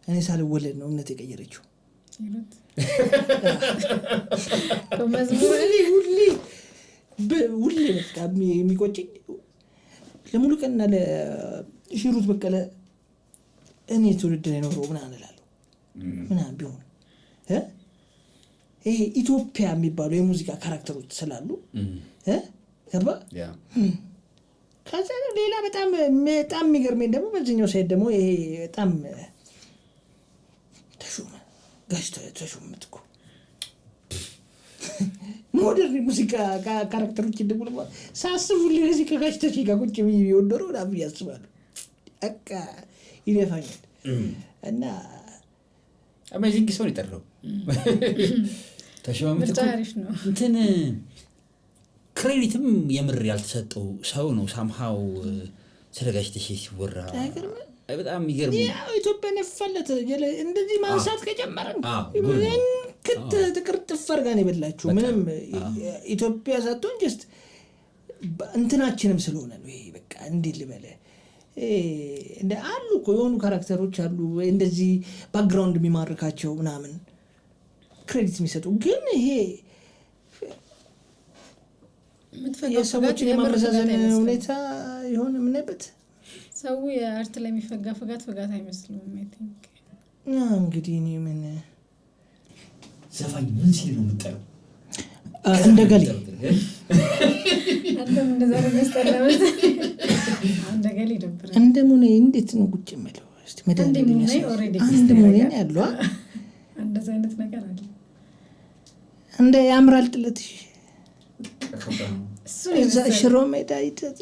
እኔ ሳልወለድ ነው እምነት የቀየረችው ሁሌ በቃ የሚቆጭኝ ለሙሉ ቀንና ለሽሩት በቀለ እኔ ትውልድ ላይ ኖሮ ምናምን እላለሁ ምናምን ቢሆን ይሄ ኢትዮጵያ የሚባሉ የሙዚቃ ካራክተሮች ስላሉ ገባ ከዛ ሌላ በጣም የሚገርመኝ ደግሞ በዚህኛው ሳይድ ደግሞ ይሄ በጣም ተሾመ ጋሽ ተሾመ እኮ ሞደርን ሙዚቃ ካራክተሮች እንደሙሉ ሳስቡ ለዚህ ከጋሽ ተቼ ጋር ቁጭ ብዬ ወደረው ዳብ ያስባሉ በቃ ይለፋኛል እና አሜዚንግ ሰው ይጠራው ተሾመ ታሪፍ ነው እንትን ክሬዲትም የምር ያልተሰጠው ሰው ነው ሳምሃው ስለጋሽ ተቼ ሲወራ በጣም ይገርም ያው ኢትዮጵያ ነፈለት እንደዚህ ማንሳት ከጀመረን ክት ትቅርጥፍ አድርጋን ይበላችሁ ምንም ኢትዮጵያ ሳትሆን ጀስት እንትናችንም ስለሆነ ነው ይሄ በቃ እንዴት ልበለ እንደ አሉ እኮ የሆኑ ካራክተሮች አሉ እንደዚህ ባክግራውንድ የሚማርካቸው ምናምን ክሬዲት የሚሰጡ ግን ይሄ የሰዎችን የማመዛዘን ሁኔታ የሆነ ምንበት ሰው የአርት ላይ የሚፈጋ ፍጋት አይመስልም አይ ቲንክ እንግዲህ እኔ ምን ዘፋኝ ምን ሲል ነው የምጠራው እንደገሌ አንተም እንደዛ ነው መስተላበት እንደገሌ ይደብራል እንደሙኔ እንዴት ነው ቁጭ የምለው እስቲ መደንደኝ እንደሙኔ ያለው እንደዛ አይነት ነገር አለ እንደ ያምራል ጥለትሽ እዛ ሽሮ ሜዳ ይተት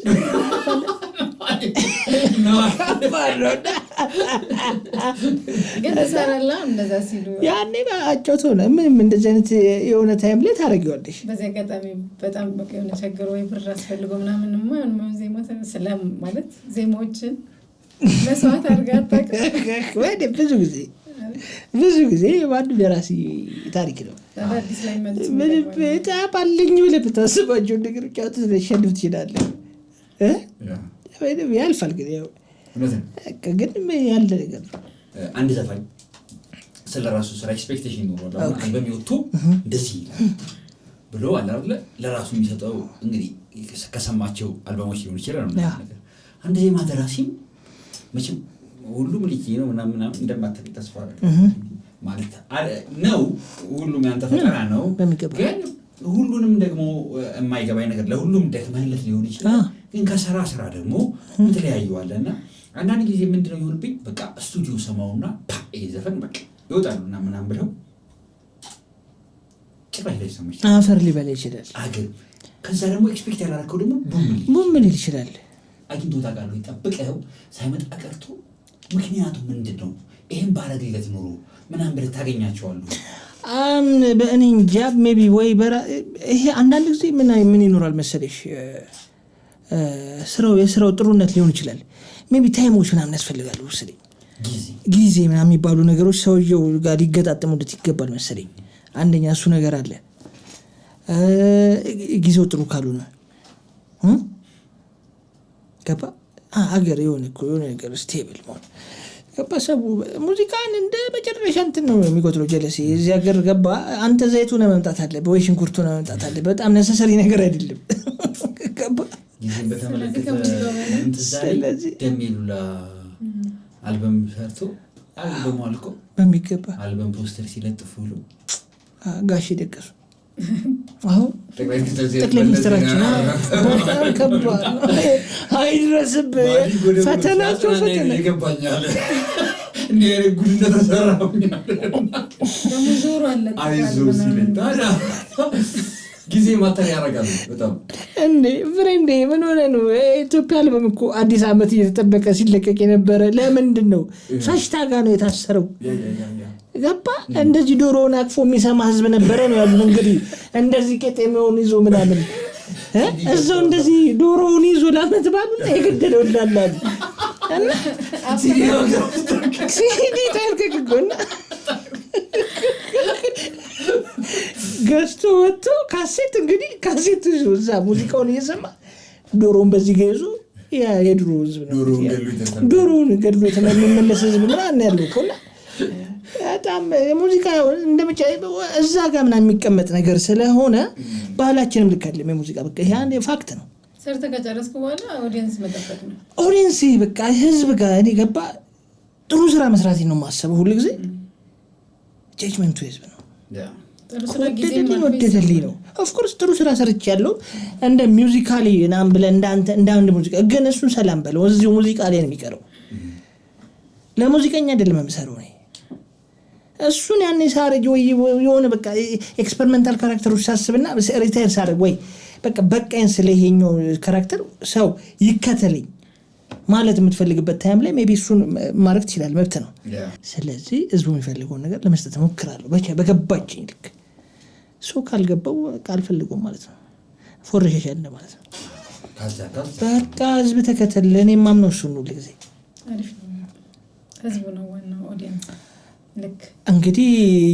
ግን ተሰራላ እንደዛ ሲሉ ያኔ ባጫውቶ ነው ምንም እንደዚህ አይነት የሆነ ታይም ላይ ታረጋግዋለሽ በዚህ አጋጣሚ በጣም በቃ የሆነ ቸገር ወይ ብር አስፈልጎ ምናምን ነው ዜማ ሰላም ማለት ዜማዎችን መስዋዕት አድርጋ አታውቅም ወደ ብዙ ጊዜ ባንዱ የራሲ ታሪክ ነው አዲስ ላይ ምን በጣባልኝ ብለህ ብታስባቸው ነገሮች አትሸንፍ ትችላለህ ያልፋል ግን ያው ግን ያለ ነገር ነው አንድ ዘፋኝ ስለራሱ ስራ ኤክስፔክቴሽን ይኖረዋል አልበም ይወጡ እንደዚህ ብሎ አላርለ ለራሱ የሚሰጠው እንግዲህ ከሰማቸው አልበሞች ሊሆን ይችላል ነገር አንድ ዜማ ደራሲም መቼም ሁሉም ልጅ ነው ምናምን እንደማትጠቅ ተስፋ ማለት ነው ሁሉም ያንተ ፈጠራ ነው ግን ሁሉንም ደግሞ የማይገባኝ ነገር ለሁሉም ደክመህለት ሊሆን ይችላል ግን ከስራ ደግሞ የተለያዩ አለና አንዳንድ ጊዜ ምንድነው ይሆንብኝ በቃ ስቱዲዮ ሰማውና ዘፈን በቃ ይወጣሉና ምናምን ብለው ጭራሽ ላይ ሰማች አፈር ሊበላ ይችላል አገር ከዛ ደግሞ ኤክስፔክት ያላረከው ደግሞ ቡም ሊል ይችላል አግኝቶ ታውቃለህ ይጠብቀው ሳይመጣ ቀርቶ ምክንያቱ ምንድነው ይሄን ባረግለት ኖሮ ምናምን ብለህ ታገኛቸዋለህ በእኔ እንጃ ሜቢ ወይ ይሄ አንዳንድ ጊዜ ምን ይኖራል መሰለሽ የስራው ጥሩነት ሊሆን ይችላል ሜቢ ታይሞች ምናምን ያስፈልጋሉ መሰለኝ ጊዜ ምናምን የሚባሉ ነገሮች ሰውየው ጋር ሊገጣጠሙለት ይገባል መሰለኝ አንደኛ እሱ ነገር አለ ጊዜው ጥሩ ካልሆነ ገባ አገር የሆነ ነገር ስቴብል ማለት ገባ ሰው ሙዚቃን እንደ መጨረሻ እንትን ነው የሚቆጥረው ጀለሲ እዚህ ሀገር ገባ አንተ ዘይቱ ነው መምጣት አለበት ወይ ሽንኩርቱ ነው መምጣት አለበት በጣም ነሰሰሪ ነገር አይደለም ገባ ይሄን በተመለከተ ስለዚህ ደሜሉላ አልበም ሰርቶ አልበሙ አልቆ በሚገባ አልበም ፖስተር ሲለጥፉ ነው ጋሽ ደቀሱ አሁን ጠቅላይ ሚኒስትራችን በጣም ከባድ አይድረስብ ፈተናቸው ፈተና ይገባኛል እንዴ ጉድ እንደተሰራው ደግሞ ዞሮ አለ አይዞህ ሲለታ ጊዜ ማተር ያረጋል በጣም እንዴ ፍሬንዴ ምን ሆነ ነው ኢትዮጵያ አልበም እኮ አዲስ አመት እየተጠበቀ ሲለቀቅ የነበረ ለምንድን ነው ፋሽታ ጋር ነው የታሰረው ገባ እንደዚህ ዶሮውን አቅፎ የሚሰማ ህዝብ ነበረ ነው ያሉን እንግዲህ እንደዚህ ቄጤሜውን ይዞ ምናምን እዛው እንደዚህ ዶሮውን ይዞ ለአመት ባሉና የገደለው ላላሉ እና ሲዲ ታልከክጎና ገዝቶ ወጥቶ ካሴት እንግዲህ ካሴት ይዞ እዛ ሙዚቃውን እየሰማ ዶሮውን በዚህ ገይዞ የድሮ ህዝብ ነው ዶሮውን ገድሎ ተመለሰ ህዝብ ምናምን ያለው እኮና በጣም ሙዚቃ እንደምቻ እዛ ጋር ምናምን የሚቀመጥ ነገር ስለሆነ ባህላችንም ልክ አይደለም የሙዚቃ በቃ ይሄ አንድ ፋክት ነው ሰርተ ከጨረስኩ በኋላ ኦዲየንስ መጠበቅ ነው ኦዲየንስ በቃ ህዝብ ጋር እኔ ገባ ጥሩ ስራ መስራት ነው ማሰበው ሁሉ ጊዜ ጀጅመንቱ ህዝብ ነው ጥሩ ስራ ጊዜ ወደደልኝ ነው ኦፍ ኮርስ ጥሩ ስራ ሰርቻለሁ እንደ ሙዚካሊ እናም ብለ እንዳንተ ሙዚቃ ግን እሱን ሰላም በለው እዚሁ ሙዚቃ ላይ ነው የሚቀረው ለሙዚቀኛ አይደለም የምሰራው ነው እሱን ያኔ ሳረግ ወይ የሆነ በቃ ኤክስፐሪመንታል ካራክተሮች ሳስብና ሪታየር ሳረግ ወይ በቃኝ ስለይሄኛው ካራክተር ሰው ይከተለኝ ማለት የምትፈልግበት ታይም ላይ ሜቢ እሱን ማድረግ ትችላለህ፣ መብት ነው። ስለዚህ ህዝቡ የሚፈልገውን ነገር ለመስጠት እሞክራለሁ በገባችኝ ልክ። ሰው ካልገባው ካልፈልገው ማለት ነው ፎርሸሻል ማለት ነው። በቃ ህዝብ ተከተል። እኔ የማምነው እሱን ነው። ለጊዜ ህዝቡ ነው ዋናው ኦዲየንስ። ልክ እንግዲህ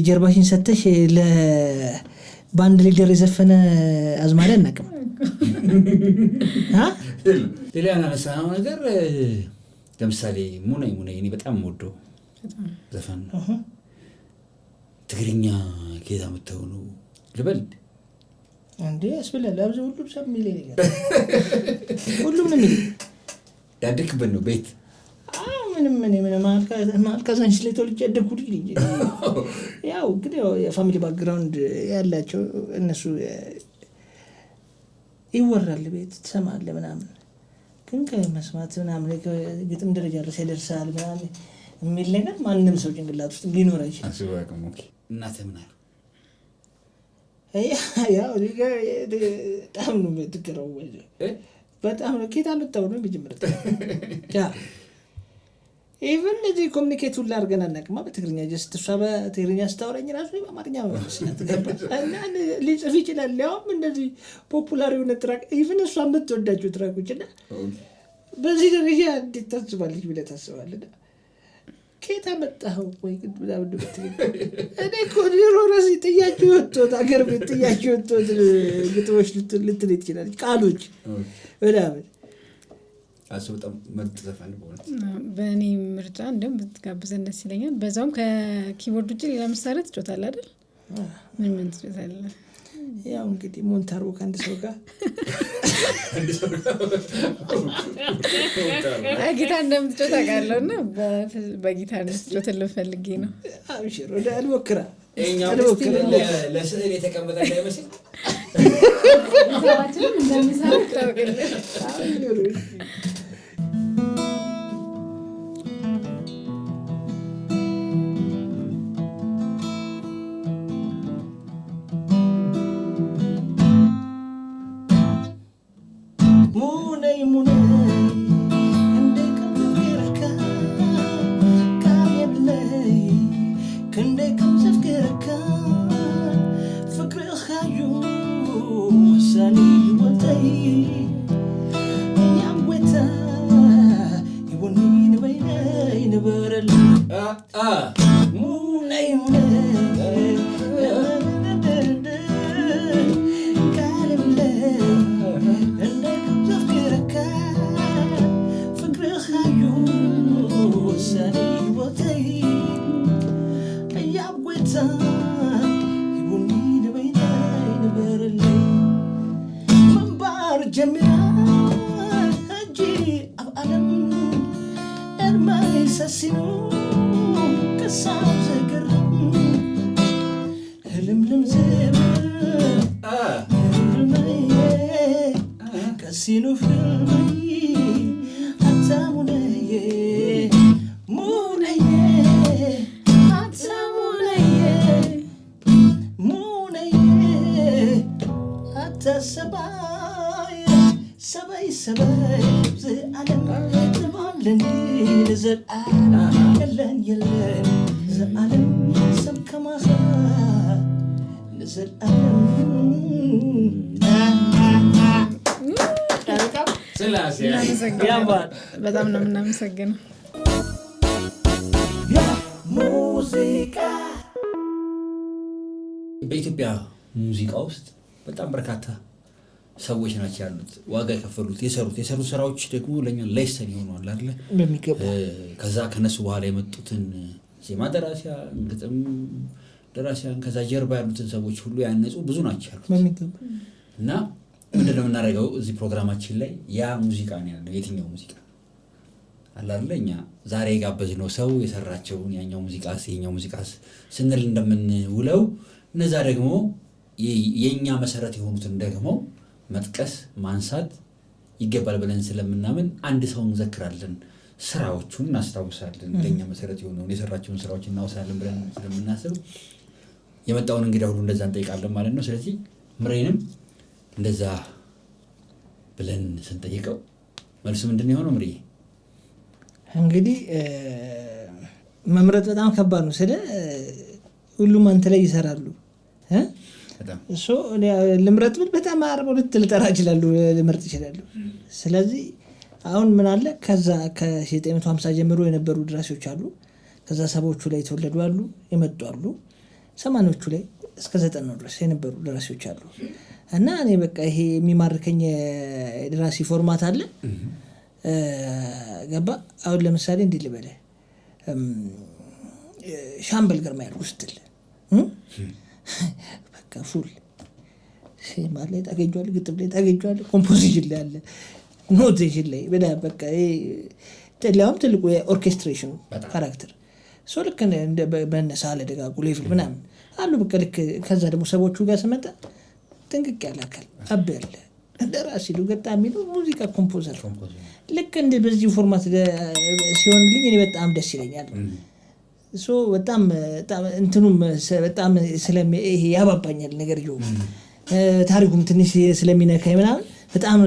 ጀርባሽን ሰተሽ ለባንድ ሊደር የዘፈነ አዝማሪ አናውቅም። ሌላ ያነሳነው ነገር ለምሳሌ ሙነይ እኔ በጣም የምወደው ዘፈን ነው። ትግርኛ ከየት አመጣው ነው ልበል እንዴ? ያስብላል። አብዙ ሁሉም ሰብ የሚለኝ ነገር ሁሉም ነው የሚለኝ። ያደግክበት ነው ቤት ምንም ማልካዛንሽ ላይ ተወልጄ ያደግኩት ልጅ ያው እንግዲህ የፋሚሊ ባክግራውንድ ያላቸው እነሱ ይወራል ቤት ትሰማለህ ምናምን፣ ግን ከመስማት ምናምን ግጥም ደረጃ ድረስ ይደርሳል ምናምን የሚል ነገር ማንም ሰው ጭንቅላት ውስጥ ሊኖር አይችልም። እናትህ ምን አሉ? ያው በጣም ነው የምትገረው፣ በጣም ነው ኬታ መጣው ነው የሚጀምረው። ኢቨን እዚህ ኮሚኒኬት ሁላ አድርገን አናውቅማ በትግርኛ። ጀስት እሷ በትግርኛ ስታወራኝ ራሱ በአማርኛ መስላት ገባና ሊጽፍ ይችላል። ያውም እንደዚህ ፖፑላር የሆነ ትራክ ኢቨን እሷ የምትወዳቸው ትራኮች እና በዚህ ደረጃ እንዴት ታስባለች ብለህ ታስባለህ? ከየት አመጣኸው? ወይ ግን ምናምን እኔ እኮ ዲሮ ራሴ ጥያቄ ወጥቶት አገር ቤት ጥያቄ ወጥቶት ግጥሞች ልትል ትችላለች ቃሎች ምናምን በጣም ምርጥ ዘፈን በእውነት። በእኔ ምርጫ እንደውም ብትጋብዘን ደስ ይለኛል። በዛውም ከኪቦርድ ውጭ ሌላ መሳሪያ ትጫወታለህ አይደል? ምን ትጫወታለህ? ያው እንግዲህ ሞንታርቦ ከአንድ ሰው ጋር ጊታር እንደምትጫወት አውቃለሁ እና በጊታር እንድትጫወትልህ ፈልጌ ነው። አብሽር ወደ አልሞክራ ለስዕል የተቀመጠ እንዳይመስል ሰባችንም እንደሚሰራ ታውቅልህ። በጣም ነው የምናመሰግነው። በኢትዮጵያ ሙዚቃ ውስጥ በጣም በርካታ ሰዎች ናቸው ያሉት፣ ዋጋ የከፈሉት፣ የሰሩት ስራዎች ደግሞ ለኛ ሌሰን ይሆናል አይደል? ከዛ ከነሱ በኋላ የመጡትን ዜማ ደራሲያን፣ ግጥም ደራሲያን፣ ከዛ ጀርባ ያሉትን ሰዎች ሁሉ ያነጹ ብዙ ናቸው ያሉት እና ምንድን ነው የምናደርገው እዚህ ፕሮግራማችን ላይ ያ ሙዚቃ ነው ያለው። የትኛው ሙዚቃ አላለ እኛ ዛሬ የጋበዝነው ሰው የሰራቸውን ያኛው ሙዚቃስ የኛው ሙዚቃስ ስንል እንደምንውለው እነዛ ደግሞ የኛ መሰረት የሆኑትን ደግሞ መጥቀስ ማንሳት ይገባል ብለን ስለምናምን አንድ ሰው እንዘክራለን። ስራዎቹን እናስታውሳለን። እንደኛ መሰረት የሆነውን የሰራቸውን ስራዎች እናውሳለን ብለን ስለምናስብ የመጣውን እንግዲህ ሁሉ እንደዛ እንጠይቃለን ማለት ነው። ስለዚህ ምሬንም እንደዛ ብለን ስንጠይቀው መልሱ ምንድን የሆነው? ምሬ እንግዲህ መምረጥ በጣም ከባድ ነው። ስለ ሁሉም አንተ ላይ ይሰራሉ። ልምረጥ ብል በጣም 42 ልጠራ እችላለሁ፣ ልመርጥ እችላለሁ። ስለዚህ አሁን ምን አለ ከዛ ከ1950 ጀምሮ የነበሩ ደራሲዎች አሉ። ከዛ 70ዎቹ ላይ የተወለዱ አሉ፣ የመጡ አሉ። 80ዎቹ ላይ እስከ 90 ድረስ የነበሩ ደራሲዎች አሉ። እና እኔ በቃ ይሄ የሚማርከኝ የደራሲ ፎርማት አለ። ገባ አሁን ለምሳሌ እንዲህ ልበልህ፣ ሻምበል ግርማ ያልኩ ስትል በቃ ፉል ሴማ ላይ ታገኘዋለህ፣ ግጥም ላይ ታገኘዋለህ፣ ኮምፖዚሽን ላይ አለ፣ ኖቴሽን ላይ በቃ ሌላውም ትልቁ የኦርኬስትሬሽኑ ካራክተር ልክ በነሳ ለደጋጉ ሌቭል ምናምን አሉ። በቃ ልክ ከዛ ደግሞ ሰዎቹ ጋር ስመጣ ጥንቅቅ ያለ አካል አብ ያለ ደራሲ ሉ ገጣሚ ሉ ሙዚቃ ኮምፖዘር ልክ እንደ በዚህ ፎርማት ሲሆንልኝ እኔ በጣም ደስ ይለኛል። በጣም እንትኑም በጣም ያባባኛል ነገር ይኸው ታሪኩም ትንሽ ስለሚነካኝ ምናምን በጣም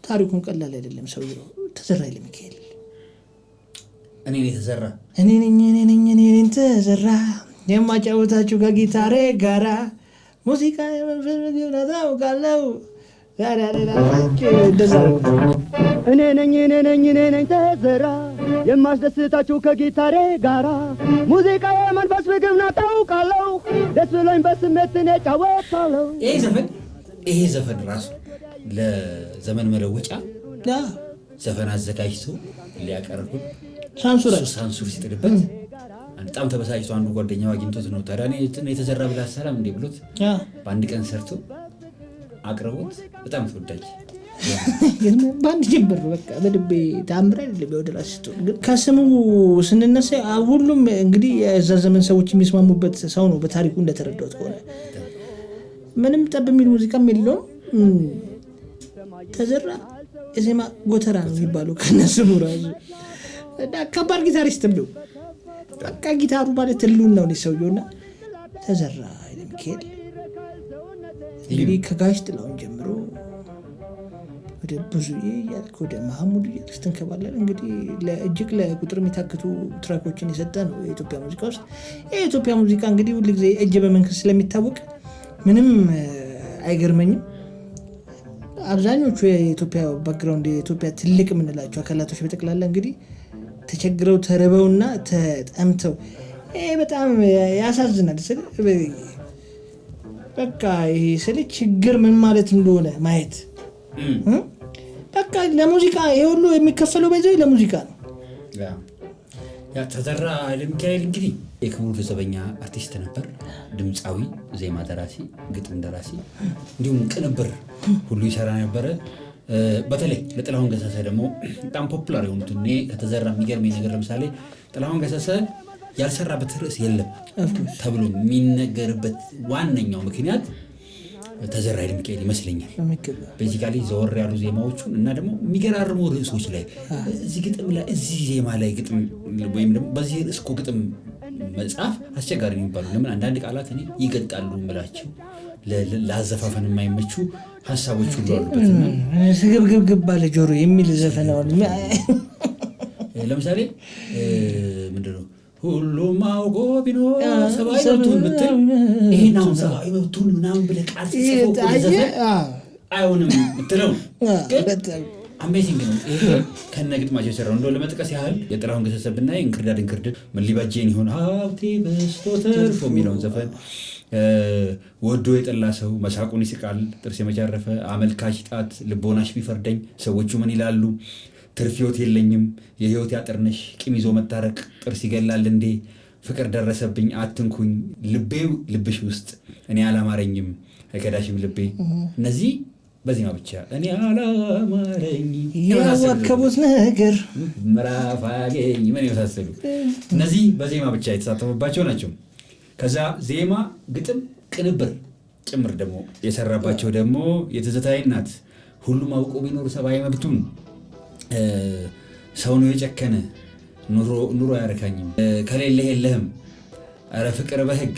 ታሪኩም ቀላል አይደለም። ሰውየው ተዘራ ኃይለሚካኤል እኔ ተዘራ ተዘራ የማጫወታችሁ ከጊታሬ ጋራ ሙዚቃ የመንፈስ ጋለው እኔ ነኝ ተዘራ የማስደስታችሁ ከጊታሬ ጋራ ሙዚቃ የመንፈስ ምግብ ነው ታውቃለሁ ደስ ብሎኝ በስሜት እኔ ጫወታለሁ። ይሄ ዘፈን ራሱ ለዘመን መለወጫ ዘፈን አዘጋጅቶ ሊያቀርብ ሳንሱር ሲጥልበት በጣም ተበሳጭቶ አንዱ ጓደኛው አግኝቶት ነው ታዲያ እኔ የተዘራ ብላ ሰላም እንዴ ብሎት በአንድ ቀን ሰርቶ አቅርቦት በጣም ተወዳጅ በአንድ ጀምር በቃ በልቤ ታምራ አይደለም። ወደራስ ግን ከስሙ ስንነሳ ሁሉም እንግዲህ የዛ ዘመን ሰዎች የሚስማሙበት ሰው ነው። በታሪኩ እንደተረዳሁት ከሆነ ምንም ጠብ የሚል ሙዚቃም የለውም። ተዘራ የዜማ ጎተራ ነው የሚባለው ከነስሙ ራሱ እና ከባድ ጊታሪስትም ነው። በቃ ጊታሩ ማለት ህልውና ነው ሰውየውና ተዘራ ኃይለሚካኤል እንግዲህ ከጋሽ ጥላሁን ጀምሮ ወደ ብዙዬ እያልክ ወደ መሐሙድ እያልክ ስትንከባለል እንግዲህ እጅግ ለቁጥር የሚታክቱ ትራኮችን የሰጠ ነው የኢትዮጵያ ሙዚቃ ውስጥ። የኢትዮጵያ ሙዚቃ እንግዲህ ሁል ጊዜ እጅ በመንከስ ስለሚታወቅ ምንም አይገርመኝም። አብዛኞቹ የኢትዮጵያ ባክግራውንድ የኢትዮጵያ ትልቅ የምንላቸው አካላቶች በጠቅላላ እንግዲህ ተቸግረው ተርበውና ተጠምተው በጣም ያሳዝናል። በቃ ይሄ ስለ ችግር ምን ማለት እንደሆነ ማየት በቃ ለሙዚቃ ይሄ ሁሉ የሚከፈለው በዚህ ለሙዚቃ ነው። ያ ተዘራ ኃይለሚካኤል እንግዲህ የክቡር ዘበኛ አርቲስት ነበር። ድምፃዊ፣ ዜማ ደራሲ፣ ግጥም ደራሲ እንዲሁም ቅንብር ሁሉ ይሰራ ነበረ። በተለይ ለጥላሁን ገሰሰ ደግሞ በጣም ፖፑላር የሆኑት እኔ ከተዘራ የሚገርመኝ ነገር ለምሳሌ ጥላሁን ገሰሰ ያልሰራበት ርዕስ የለም ተብሎ የሚነገርበት ዋነኛው ምክንያት ተዘራ ኃይለሚካኤል ይመስለኛል። ቤዚካሊ ዘወር ያሉ ዜማዎቹን እና ደግሞ የሚገራርሙ ርዕሶች ላይ እዚህ ግጥም ላይ እዚህ ዜማ ላይ ግጥም ወይም ደግሞ በዚህ ርዕስ እኮ ግጥም መጽሐፍ አስቸጋሪ የሚባሉ ለምን አንዳንድ ቃላት እኔ ይገጣሉ የምላቸው ለአዘፋፈን የማይመቹ ሀሳቦች ሁሉ አሉበትና ስግብግብ ባለ ጆሮ የሚል ዘፈናው ለምሳሌ ምንድነው ሁሉም አውቆ ቢኖር ሰብአዊ መብቱን ብትል ይሄን አሁን ሰብአዊ መብቱን ምናምን ብለህ ቃል ጽፎ ዘፈን አይሆንም ምትለው አሜዚንግ ነው። ይሄ ከነግጥማቸው የሰራው እንደው ለመጥቀስ ያህል የጥላሁን ገሰሰ ብናይ እንክርዳድ ምን ሊባጄን ይሆን ሀብቴ በስቶ ተርፎ የሚለውን ዘፈን ወዶ የጠላ ሰው መሳቁን ይስቃል ጥርስ የመቻረፈ አመልካች ጣት ልቦናሽ ቢፈርደኝ ሰዎቹ ምን ይላሉ ትርፍ ህይወት የለኝም የህይወት ያጥርነሽ ቂም ይዞ መታረቅ ጥርስ ይገላል እንዴ ፍቅር ደረሰብኝ አትንኩኝ ልቤው ልብሽ ውስጥ እኔ አላማረኝም አይከዳሽም ልቤ እነዚህ በዜማ ብቻ እኔ አላማረኝም ያዋከቡት ነገር ምዕራፍ አገኝ ምን ይመሳሰሉ እነዚህ በዜማ ብቻ የተሳተፉባቸው ናቸው። ከዛ ዜማ ግጥም ቅንብር ጭምር ደግሞ የሰራባቸው ደግሞ የትዝታዬ እናት ሁሉም አውቆ ቢኖር ሰብአዊ መብቱን ሰው ነው የጨከነ ኑሮ አያረካኝም ከሌለ የለህም አረ ፍቅር በህግ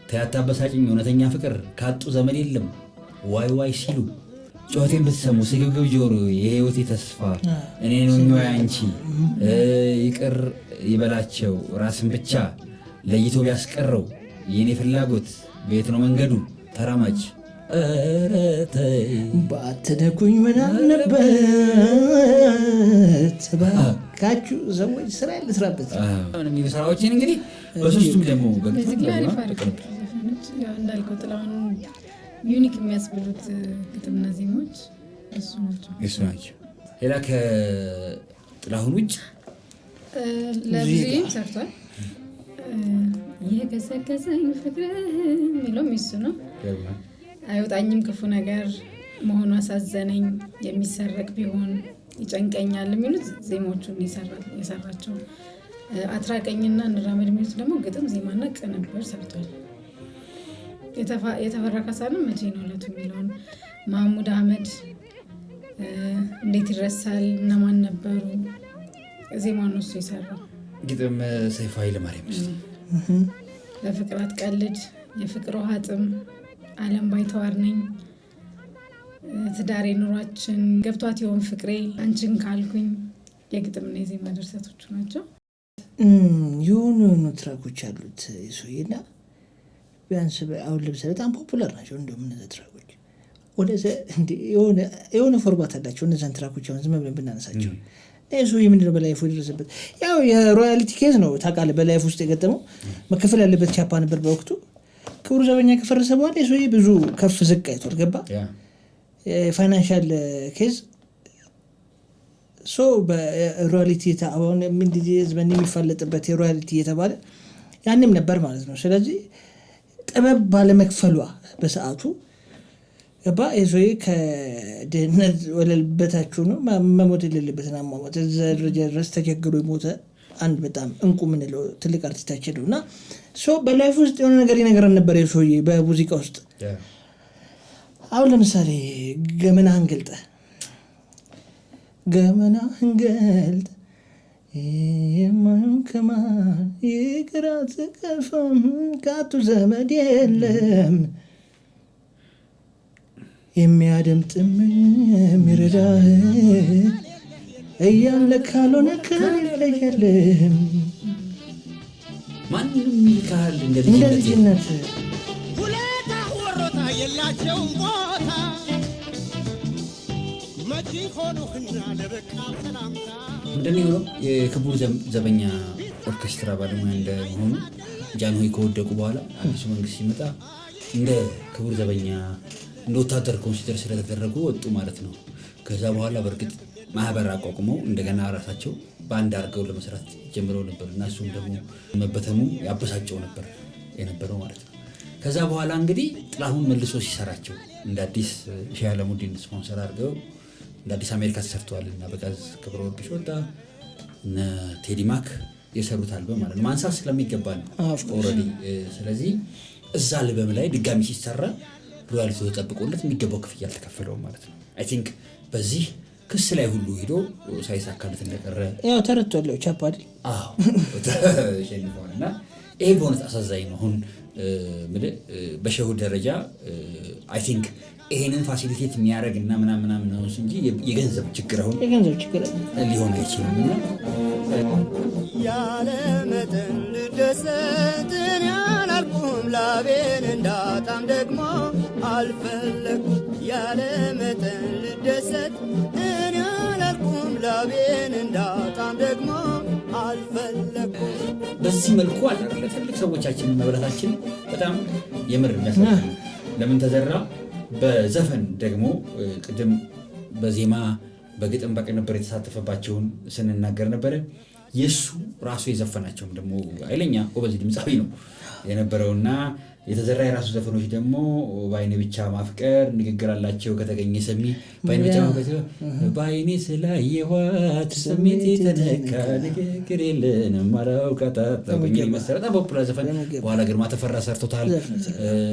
ተያታበሳጭኝ እውነተኛ ፍቅር ካጡ ዘመን የለም ዋይ ሲሉ ጩኸቴን ብትሰሙ ስግብግብ ጆሮ የህይወቴ ተስፋ እኔ ነው አንቺ ይቅር ይበላቸው ራስን ብቻ ለይቶ ቢያስቀረው የኔ ፍላጎት ቤት ነው መንገዱ ተራማጅ ባትነኩኝ ምን አለበት ባካችሁ ሰዎች ስራ ልስራበት የሚሉ ስራዎችን እንግዲህ በሶስቱም ደግሞ እንዳልከው ጥላሁን ዩኒክ የሚያስብሉት ግጥምና ዜማዎች እሱ ናቸው። ሌላ ከጥላሁን ውጭ ለብዙም ሰርቷል። የገሰገሰኝ ፍቅርህ የሚለውም እሱ ነው። አይወጣኝም ክፉ ነገር መሆኑ አሳዘነኝ የሚሰረቅ ቢሆን ይጨንቀኛል የሚሉት ዜማዎቹን የሰራቸው አትራቀኝና እንራመድ የሚሉት ደግሞ ግጥም ዜማና ቅንብር ሰርቷል። የተፈራ ካሳንም መቼ ነው ዕለቱ የሚለውን ማህሙድ አህመድ እንዴት ይረሳል እነማን ነበሩ ዜማውን እሱ የሰራው ግጥም ሰይፉ ኃይለማርያም ለፍቅር አትቀልድ የፍቅር ውሃ ጥም ዓለም ባይተዋር ነኝ ትዳሬ ኑሯችን ገብቷት ይሆን ፍቅሬ አንቺን ካልኩኝ የግጥምና የዜማ ድርሰቶቹ ናቸው። የሆኑ ትራኮች አሉት ሱይና ቢያንስ አሁን ለምሳሌ በጣም ፖፑላር ናቸው። እንደውም እነዛ ትራኮች የሆነ ፎርማት አላቸው። እነዛን ትራኮች አሁን ዝም ብለን ብናነሳቸው እሱ ምንድነው በላይፉ የደረሰበት ያው የሮያሊቲ ኬዝ ነው ታውቃለህ። በላይፍ ውስጥ የገጠመው መከፈል ያለበት ቻፓ ነበር በወቅቱ። ክቡር ዘበኛ ከፈረሰ በኋላ እሱ ብዙ ከፍ ዝቅ አይቷል። ገባ የፋይናንሻል ኬዝ ሶ በሮያሊቲ አሁን ምንድን ዘመን የሚፋለጥበት የሮያሊቲ የተባለ ያንም ነበር ማለት ነው። ስለዚህ ጥበብ ባለመክፈሏ በሰዓቱ ገባ እሱይ ከድህነት ወለል በታችሁ ነው መሞት የሌለበትን አሟሟት ደረጃ ድረስ ተቸግሮ የሞተ አንድ በጣም እንቁ ምንለው ትልቅ አርቲስታችን ነውና ሶ በላይፍ ውስጥ የሆነ ነገር ይነገረን ነበር የሱይ በሙዚቃ ውስጥ። አሁን ለምሳሌ ገመናህን ገልጠ የማን ከማን ይቅራት ከፈም ካቱ ዘመድ የለም የሚያደምጥም የሚረዳህ እያለ ካልሆነ ከሌለየለም ማንም ይልካል እንደ ልጅነት ሁለታ ወሮታ የላቸውም ቦታ መቼ ሆኖህና ለበቃ ሰላምታ እንደሚሆነው የክቡር ዘበኛ ኦርኬስትራ ባለሙያ እንደሆኑ ጃንሆይ ከወደቁ በኋላ አዲሱ መንግስት ሲመጣ እንደ ክቡር ዘበኛ እንደ ወታደር ኮንሲደር ስለተደረጉ ወጡ ማለት ነው። ከዛ በኋላ በእርግጥ ማህበር አቋቁመው እንደገና ራሳቸው በአንድ አድርገው ለመስራት ጀምረው ነበር እና እሱም ደግሞ መበተኑ ያበሳጨው ነበር የነበረው ማለት ነው። ከዛ በኋላ እንግዲህ ጥላሁን መልሶ ሲሰራቸው እንደ አዲስ ሼህ አለሙዲን ስፖንሰር አድርገው እንደ አዲስ አሜሪካ ተሰርተዋል እና በጋዝ ክብረ ወርቅ ወጣ እነ ቴዲ ማክ የሰሩት አልበም ማለት ነው። ማንሳት ስለሚገባ ነው ኦልሬዲ። ስለዚህ እዛ አልበም ላይ ድጋሚ ሲሰራ ሮያሊቲ ተጠብቆለት የሚገባው ክፍያ አልተከፈለውም ማለት ነው። አይ ቲንክ በዚህ ክስ ላይ ሁሉ ሄዶ ሳይሳካለት እንደቀረ ያው ተረቷለው ቻፓዲ ሸንፎና ይሄ በእውነት አሳዛኝ ነው። አሁን በሸሁ ደረጃ አይ ቲንክ ይሄንን ፋሲሊቴት የሚያደርግ እና ምናምን ነው እንጂ የገንዘብ ችግር አሁን ሊሆን አይችልም። እና ያለ መጠን ልደሰትን ያላልኩም ላቤን እንዳጣም ደግሞ አልፈለኩም ያለ መጠን ልደሰት እኔ ያላልኩም ላቤን እንዳጣም ደግሞ አልፈለኩም። በዚህ መልኩ አላለ ትልቅ ሰዎቻችንን መብራታችን በጣም የምር የሚያሳዝን ለምን ተዘራ በዘፈን ደግሞ ቅድም በዜማ በግጥም በቅንብር የተሳተፈባቸውን ስንናገር ነበረ። የሱ ራሱ የዘፈናቸውም ደግሞ ኃይለኛ ጎበዝ ድምፃዊ ነው የነበረውና የተዘራ የራሱ ዘፈኖች ደግሞ በአይኔ ብቻ ማፍቀር፣ ንግግር አላቸው ከተገኘ ሰሚ፣ በአይኔ ብቻ ማፍቀር፣ በአይኔ ስላየኋት ስሜት የተነካ ንግግር የለንም አላውቃት ተገኘ መሰረት በጣም ፖፑላር ዘፈን። በኋላ ግርማ ተፈራ ሰርቶታል።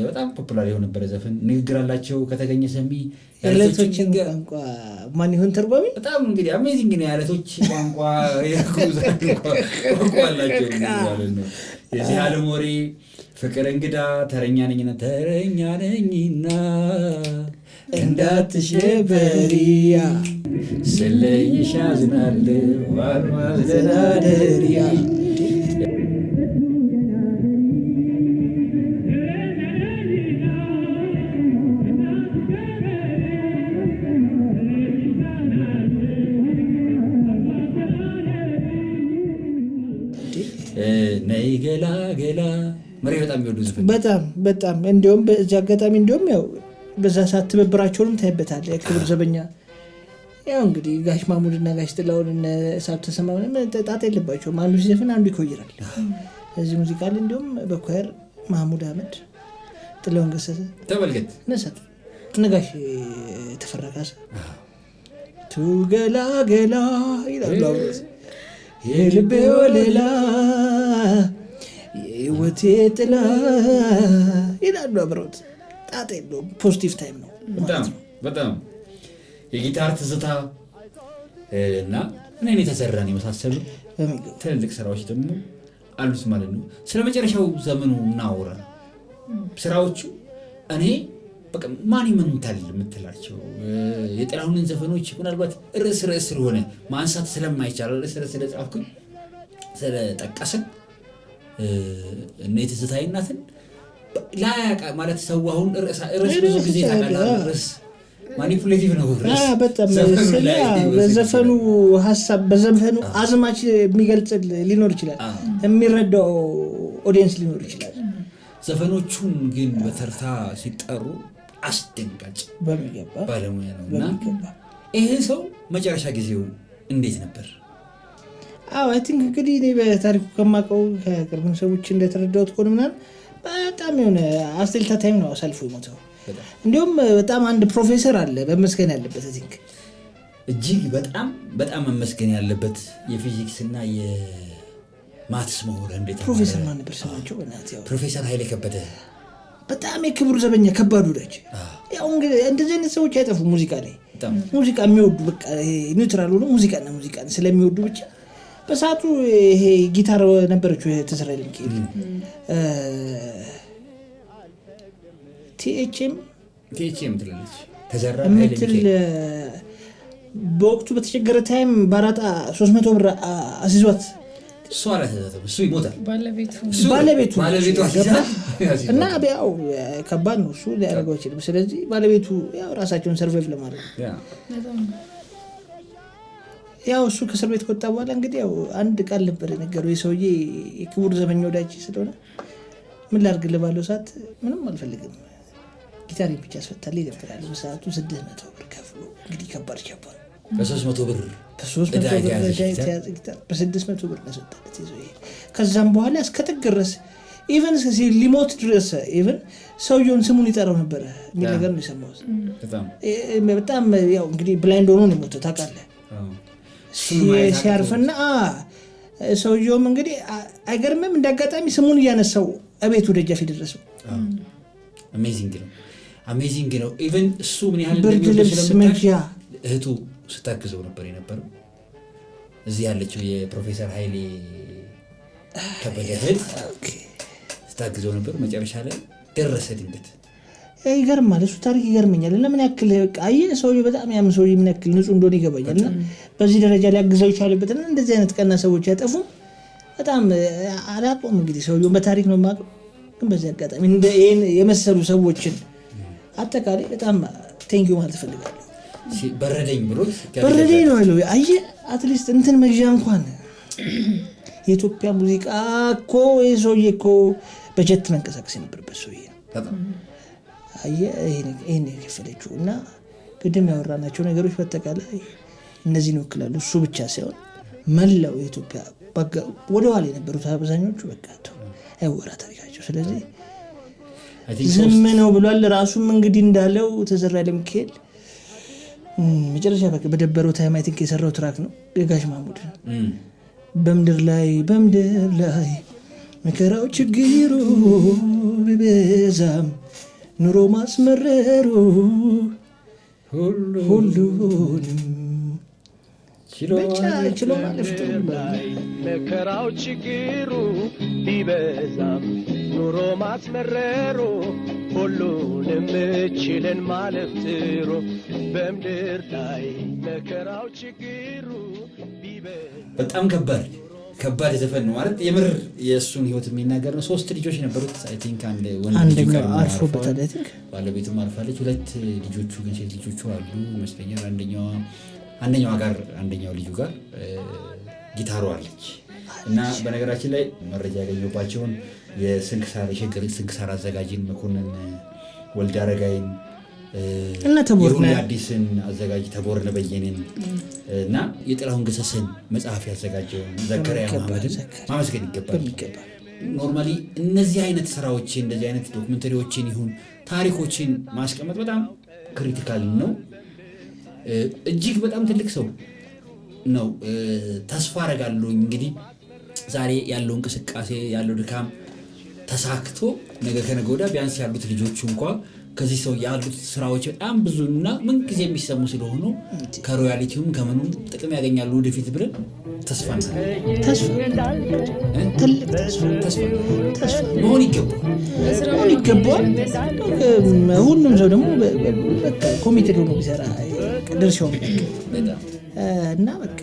በጣም ፖፑላር የሆነበረ ዘፈን ንግግር አላቸው ከተገኘ ሰሚ። ያለቶችን ቋንቋ ማን ይሁን ተርጓሚ በጣም እንግዲህ አሜዚንግ ነው። ያለቶች ቋንቋ የኩዛ ቋንቋ አላቸው ማለት ነው። የዚህ ዓለም ወሬ፣ ፍቅር እንግዳ፣ ተረኛ ነኝና እንዳትሸበሪያ ስለይሽ አዝናለሁ አልማዝ ዘናደሪያ ነይ ገላ ገላ መሪ በጣም የሚወዱ ዘፈን በጣም እንዲሁም በዚህ አጋጣሚ እንዲሁም ያው በዛ ሰዓት ትብብራቸውንም ታይበታለህ። የክብር ዘበኛ ያው እንግዲህ ጋሽ ማሙድና ጋሽ ጥላውን እነ እሳቱ ተሰማ ጣጣ የለባቸውም። አንዱ ሲዘፍን አንዱ ይኮይራል። እዚህ ሙዚቃ ላይ እንዲሁም በኳየር ማሙድ አህመድ፣ ጥላውን ገሰሰ ተመልከት ነሳት ነጋሽ ተፈረካሰ ቱገላገላ ይላሉ። የልቤ ወለላ የህይወቴ ጥላ ይላሉ አብረውት። ጣጣ የለውም። ፖዚቲቭ ታይም ነው። በጣም የጊታር ትዝታ እና ምን የተሰራን የመሳሰሉ ትልልቅ ስራዎች ደግሞ አሉት ማለት ነው። ስለ መጨረሻው ዘመኑ እናወራ። ስራዎቹ እኔ በቃ ማን ይመንታል የምትላቸው የጥላሁንን ዘፈኖች ምናልባት ርዕስ ስለሆነ ማንሳት ስለማይቻል ርዕስ ስለጻፍኩኝ ስለጠቀስን እነ የትዝታዬ እናትን ላያቃ ማለት ሰው አሁን ርዕስ ብዙ ጊዜ ታውቃለህ፣ ርዕስ ማኒፑሌቲቭ ነው። በጣም በዘፈኑ ሀሳብ በዘፈኑ አዝማች የሚገልጽ ሊኖር ይችላል፣ የሚረዳው ኦዲየንስ ሊኖር ይችላል። ዘፈኖቹን ግን በተርታ ሲጠሩ አስደንጋጭ ባለሙያ ነው እና ይሄ ሰው መጨረሻ ጊዜው እንዴት ነበር? አይ ቲንክ እንግዲህ እኔ በታሪኩ ከማውቀው ከቅርብ ሰዎች እንደተረዳሁት ከሆነ ምናምን በጣም የሆነ አስልታ ታይም ነው አሳልፎ የሞተው። እንዲሁም በጣም አንድ ፕሮፌሰር አለ መመስገን ያለበት አይ ቲንክ እጅግ በጣም መመስገን ያለበት የፊዚክስ እና የማትስ ምሁር እንዴት ፕሮፌሰር ማን ነበር ስማቸው? በእናትህ ፕሮፌሰር ኃይሌ ከበደ በጣም የክብር ዘበኛ ከባድ ወዳጅ። ያው እንግዲህ እንደዚህ አይነት ሰዎች አይጠፉ ሙዚቃ ላይ ሙዚቃ የሚወዱ በቃ ኒውትራል ሆኖ ሙዚቃን ስለሚወዱ ብቻ በሰዓቱ ይሄ ጊታር ነበረችው ተሰራ ለምኪል ቲኤችኤም ትላለች ተዘራ ምትል በወቅቱ በተቸገረ ታይም ባራጣ 300 ብር አስይዟት እሱ አላተዛተም እሱ ይሞታል ባለቤቱ እና ያው ከባድ ነው እሱ ሊያደርገው ይችላል። ስለዚህ ባለቤቱ ያው ራሳቸውን ሰርቫይቭ ለማድረግ ያው እሱ ከእስር ቤት ከወጣ በኋላ እንግዲህ ያው አንድ ቃል ነበር የነገረው የሰውዬ የክቡር ዘበኛ ወዳጅ ስለሆነ ምን ላድርግልህ ባለው ሰዓት ምንም አልፈልግም ጊታር ብቻ አስፈታልኝ ይደብራል። በሰዓቱ 600 ብር ከፍሎ እንግዲህ ከባድ ቻባል በ300 ብር በ600 ብር ነሰጣለት ይዞ ከዛም በኋላ እስከ ጥግ ድረስ ኢቨን ሊሞት ድረስ ኢቨን ሰውየውን ስሙን ይጠራው ነበር የሚል ነገር ነው የሰማሁት። በጣም ያው እንግዲህ ብላይንድ ሆኖ ነው የሞተው ታውቃለህ። ሲያርፍና ሰውየውም እንግዲህ አይገርምም እንዳጋጣሚ ስሙን እያነሳው እቤቱ ደጃፍ የደረሰው አሜዚንግ ነው። ኢቨን እሱ ምን ያህል ብርድ ልብስ መግዣ እህቱ ስታግዘው ነበር የነበረው። እዚህ ያለችው የፕሮፌሰር ኃይሌ ከበደ እህት ስታግዘው ነበር። መጨረሻ ላይ ደረሰ ድንገት። ይገርማል። እሱ ታሪክ ይገርመኛል። ለምን ያክል አየህ ሰውዬው በጣም ያም ሰውዬ ምን ያክል ንጹህ እንደሆነ ይገባኛልና በዚህ ደረጃ ሊያግዘው ይቻልበትና እንደዚህ አይነት ቀና ሰዎች ያጠፉም በጣም አላቆም። እንግዲህ ሰውዬው በታሪክ ነው የማውቀው፣ ግን በዚህ አጋጣሚ እንደ ይሄን የመሰሉ ሰዎችን አጠቃላይ በጣም ቴንኪው ማለት እፈልጋለሁ። በረደኝ ነው ያለው። አየህ አትሊስት እንትን መግዣ እንኳን የኢትዮጵያ ሙዚቃ እኮ የሰውዬ እኮ በጀት መንቀሳቀስ የነበረበት ሰውዬ ነው። አየህ ይሄን የከፈለችው እና ቅድም ያወራናቸው ነገሮች በአጠቃላይ እነዚህን ይወክላሉ። እሱ ብቻ ሳይሆን መላው የኢትዮጵያ ወደኋላ የነበሩት አብዛኞቹ በቃ አይወራ ታሪካቸው። ስለዚህ ዝም ነው ብሏል። ራሱም እንግዲህ እንዳለው ተዘራ ለሚካኤል መጨረሻ በደበረው ታይም አይ ቲንክ የሰራው ትራክ ነው የጋሽ ማሙድ በምድር ላይ መከራው ችግሩ ቢበዛም ኑሮ ማስመረሩ ሁሉንም ችሎ ማለፍ መከራው ችግሩ ቢበዛም ኑሮ ማስመረሩ ሁሉንም ችለን ማለፍ ጥሩ በምድር ላይ መከራው ችግሩ ቢበዛም በጣም ከባድ ዘፈን ነው ማለት የምር የእሱን ህይወት የሚናገር ነው። 3 ልጆች ነበሩት አይ ቲንክ አንደኛው አርፎበታል አይ ቲንክ ባለቤቱም አርፋለች። 2 ልጆቹ ግን ሴት ልጆቹ አሉ ይመስለኛል። አንደኛው ልጁ ጋር ጊታሩ አለች እና በነገራችን ላይ መረጃ ያገኘባቸውን የስንክሳር የሸገር ስንክሳር አዘጋጅን መኮንን ወልደ አረጋይን እና ተቦርነ አዲስን አዘጋጅ ተቦርነ በየነን እና የጥላሁን ገሰሰን መጽሐፍ ያዘጋጀውን ዘከሪያ መሐመድን ማመስገን ይገባል። ኖርማሊ እነዚህ አይነት ስራዎችን እንደዚህ አይነት ዶክመንተሪዎችን ይሁን ታሪኮችን ማስቀመጥ በጣም ክሪቲካል ነው። እጅግ በጣም ትልቅ ሰው ነው። ተስፋ አደርጋለሁ እንግዲህ ዛሬ ያለው እንቅስቃሴ ያለው ድካም ተሳክቶ ነገ ከነገ ወዲያ ቢያንስ ያሉት ልጆቹ እንኳን ከዚህ ሰው ያሉት ስራዎች በጣም ብዙና ምን ጊዜ የሚሰሙ ስለሆኑ ከሮያሊቲውም ከምኑም ጥቅም ያገኛሉ ወደፊት ብለን ተስፋ መሆን ይገባል። ሁሉም ሰው ደግሞ በቃ ኮሚቴ ሆኖ ቢሰራ ድርሻው እና በቃ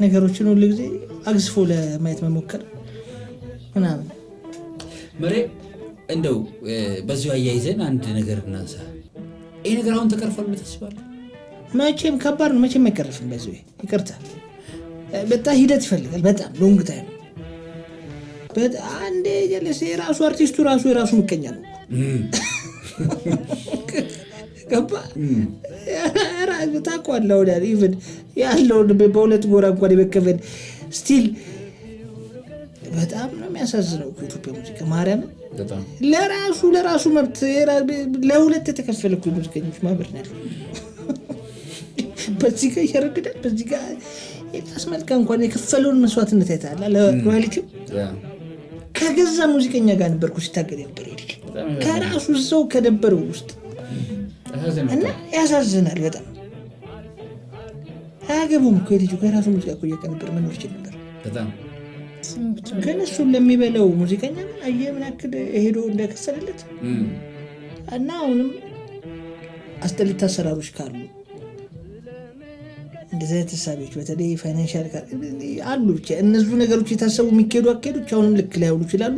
ነገሮችን ሁሉ ጊዜ አግዝፎ ለማየት መሞከር ምናምን መሬ እንደው በዚሁ አያይዘን አንድ ነገር እናንሳ። ይሄ ነገር አሁን ተቀርፏል ተስባለ መቼም ከባድ ነው። መቼም አይቀርፍም። በዚሁ ይቅርታ በጣም ሂደት ይፈልጋል። በጣም ሎንግ ታይም በጣም አንዴ ጀለስ የራሱ አርቲስቱ የራሱ ምቀኛ ነው። ገባ ታውቀዋለህ። ወዲያ ኢቭን ያለውን በሁለት ጎራ እንኳን የመከፈል ስቲል በጣም ነው የሚያሳዝነው። ኢትዮጵያ ሙዚቃ ማርያምን ለራሱ መብት ለሁለት የተከፈለ እኮ ሙዚቀኞች ማህበር ነው። በዚህ ጋር ይረግዳል፣ በዚህ ጋር የታስመልካ እንኳን የከፈለውን መስዋዕትነት አይታላ ለሮያሊቲ ከገዛ ሙዚቀኛ ጋር ነበርኩ ሲታገል ነበር ልጅ ከራሱ ሰው ከነበረው ውስጥ እና ያሳዝናል በጣም። አያገቡም እኮ ልጁ ከራሱ ሙዚቃ እኮ እየቀነበር መኖር ይችል ነበር በጣም ግን እሱን ለሚበለው ሙዚቀኛ ምን አየህ ምን ያክል ሄዶ እንደከሰለለት እና አሁንም አስጠሊታ አሰራሮች ካሉ እንደዚህ አይነት ተሳቢዎች በተለይ ፋይናንሻል አሉ ብቻ እነሱ ነገሮች የታሰቡ የሚካሄዱ አካሄዶች አሁንም ልክ ላይሆኑ ይችላሉ።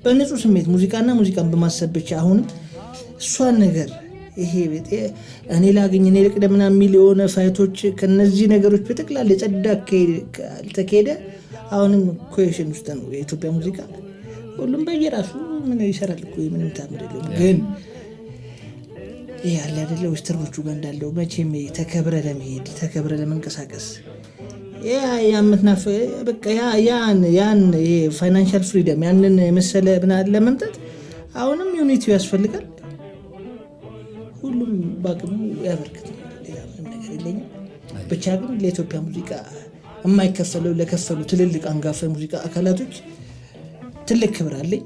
በንጹህ ስሜት ሙዚቃን በማሰብ ብቻ አሁንም እሷን ነገር ይሄ እኔ ላገኝ እኔ ልቅደምና የሚል የሆነ ፋይቶች ከነዚህ ነገሮች በጠቅላላ የጸዳ ካልተካሄደ አሁንም ኩዌሽን ውስጥ ነው የኢትዮጵያ ሙዚቃ። ሁሉም በየራሱ ምን ይሰራል እኮ ምንም ታምር የለውም። ግን ይሄ ያለ አይደለ ዌስተርኖቹ ጋር እንዳለው መቼም ተከብረ ለመሄድ ተከብረ ለመንቀሳቀስ ያመትናፈ በቃ ያን ፋይናንሻል ፍሪደም ያንን የመሰለ ምናምን ለመምጣት አሁንም ዩኒቲው ያስፈልጋል። ሁሉም ባቅሙ ያበርክት ነገር የለኝም። ብቻ ግን ለኢትዮጵያ ሙዚቃ የማይከፈለው ለከፈሉ ትልልቅ አንጋፋ ሙዚቃ አካላቶች ትልቅ ክብር አለኝ።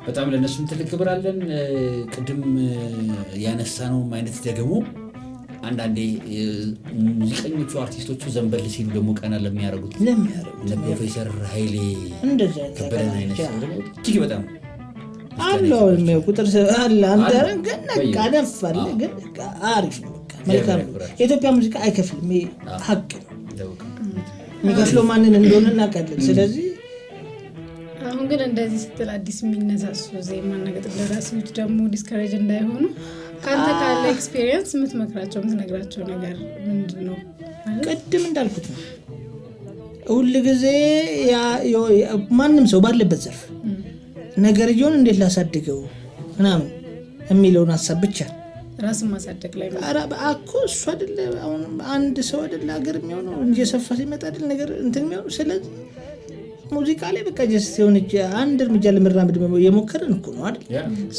በጣም ለነሱም ትልቅ ክብር አለን። ቅድም ያነሳነው አይነት ደግሞ አንዳንዴ ሙዚቀኞቹ አርቲስቶቹ ዘንበል ሲሉ ደግሞ ቀና ለሚያደርጉት ለፕሮፌሰር ኃይሌ ከበደን አይነት ደግሞ እጅግ በጣም አለው ቁጥር አለ አንተን ግን ነቃ ደፋል ግን አሪፍ ነው። መልካም የኢትዮጵያ ሙዚቃ አይከፍልም። ሀቅ የሚከፍለው ማንን እንደሆነ እናውቃለን። ስለዚህ አሁን ግን እንደዚህ ስትል አዲስ የሚነሳሱ ዜማና ግጥም ደራሲዎች ደግሞ ዲስከሬጅ እንዳይሆኑ ከአንተ ካለ ኤክስፒሪየንስ የምትመክራቸው የምትነግራቸው ነገር ምንድን ነው? ቅድም እንዳልኩት ነው ሁል ጊዜ ማንም ሰው ባለበት ዘርፍ ነገርየውን እንዴት ላሳድገው ምናምን የሚለውን ሀሳብ ብቻ ራስን ማሳደግ ላይ እኮ እሱ አይደለ አሁን አንድ ሰው አይደለ ሀገር የሚሆነው እንጂ የሰፋ ሲመጣ አይደል ነገር እንትን የሚሆነው። ስለዚህ ሙዚቃ ላይ በቃ ጀስት የሆነች አንድ እርምጃ ለመራመድ የሞከርን እኮ ነው አይደል?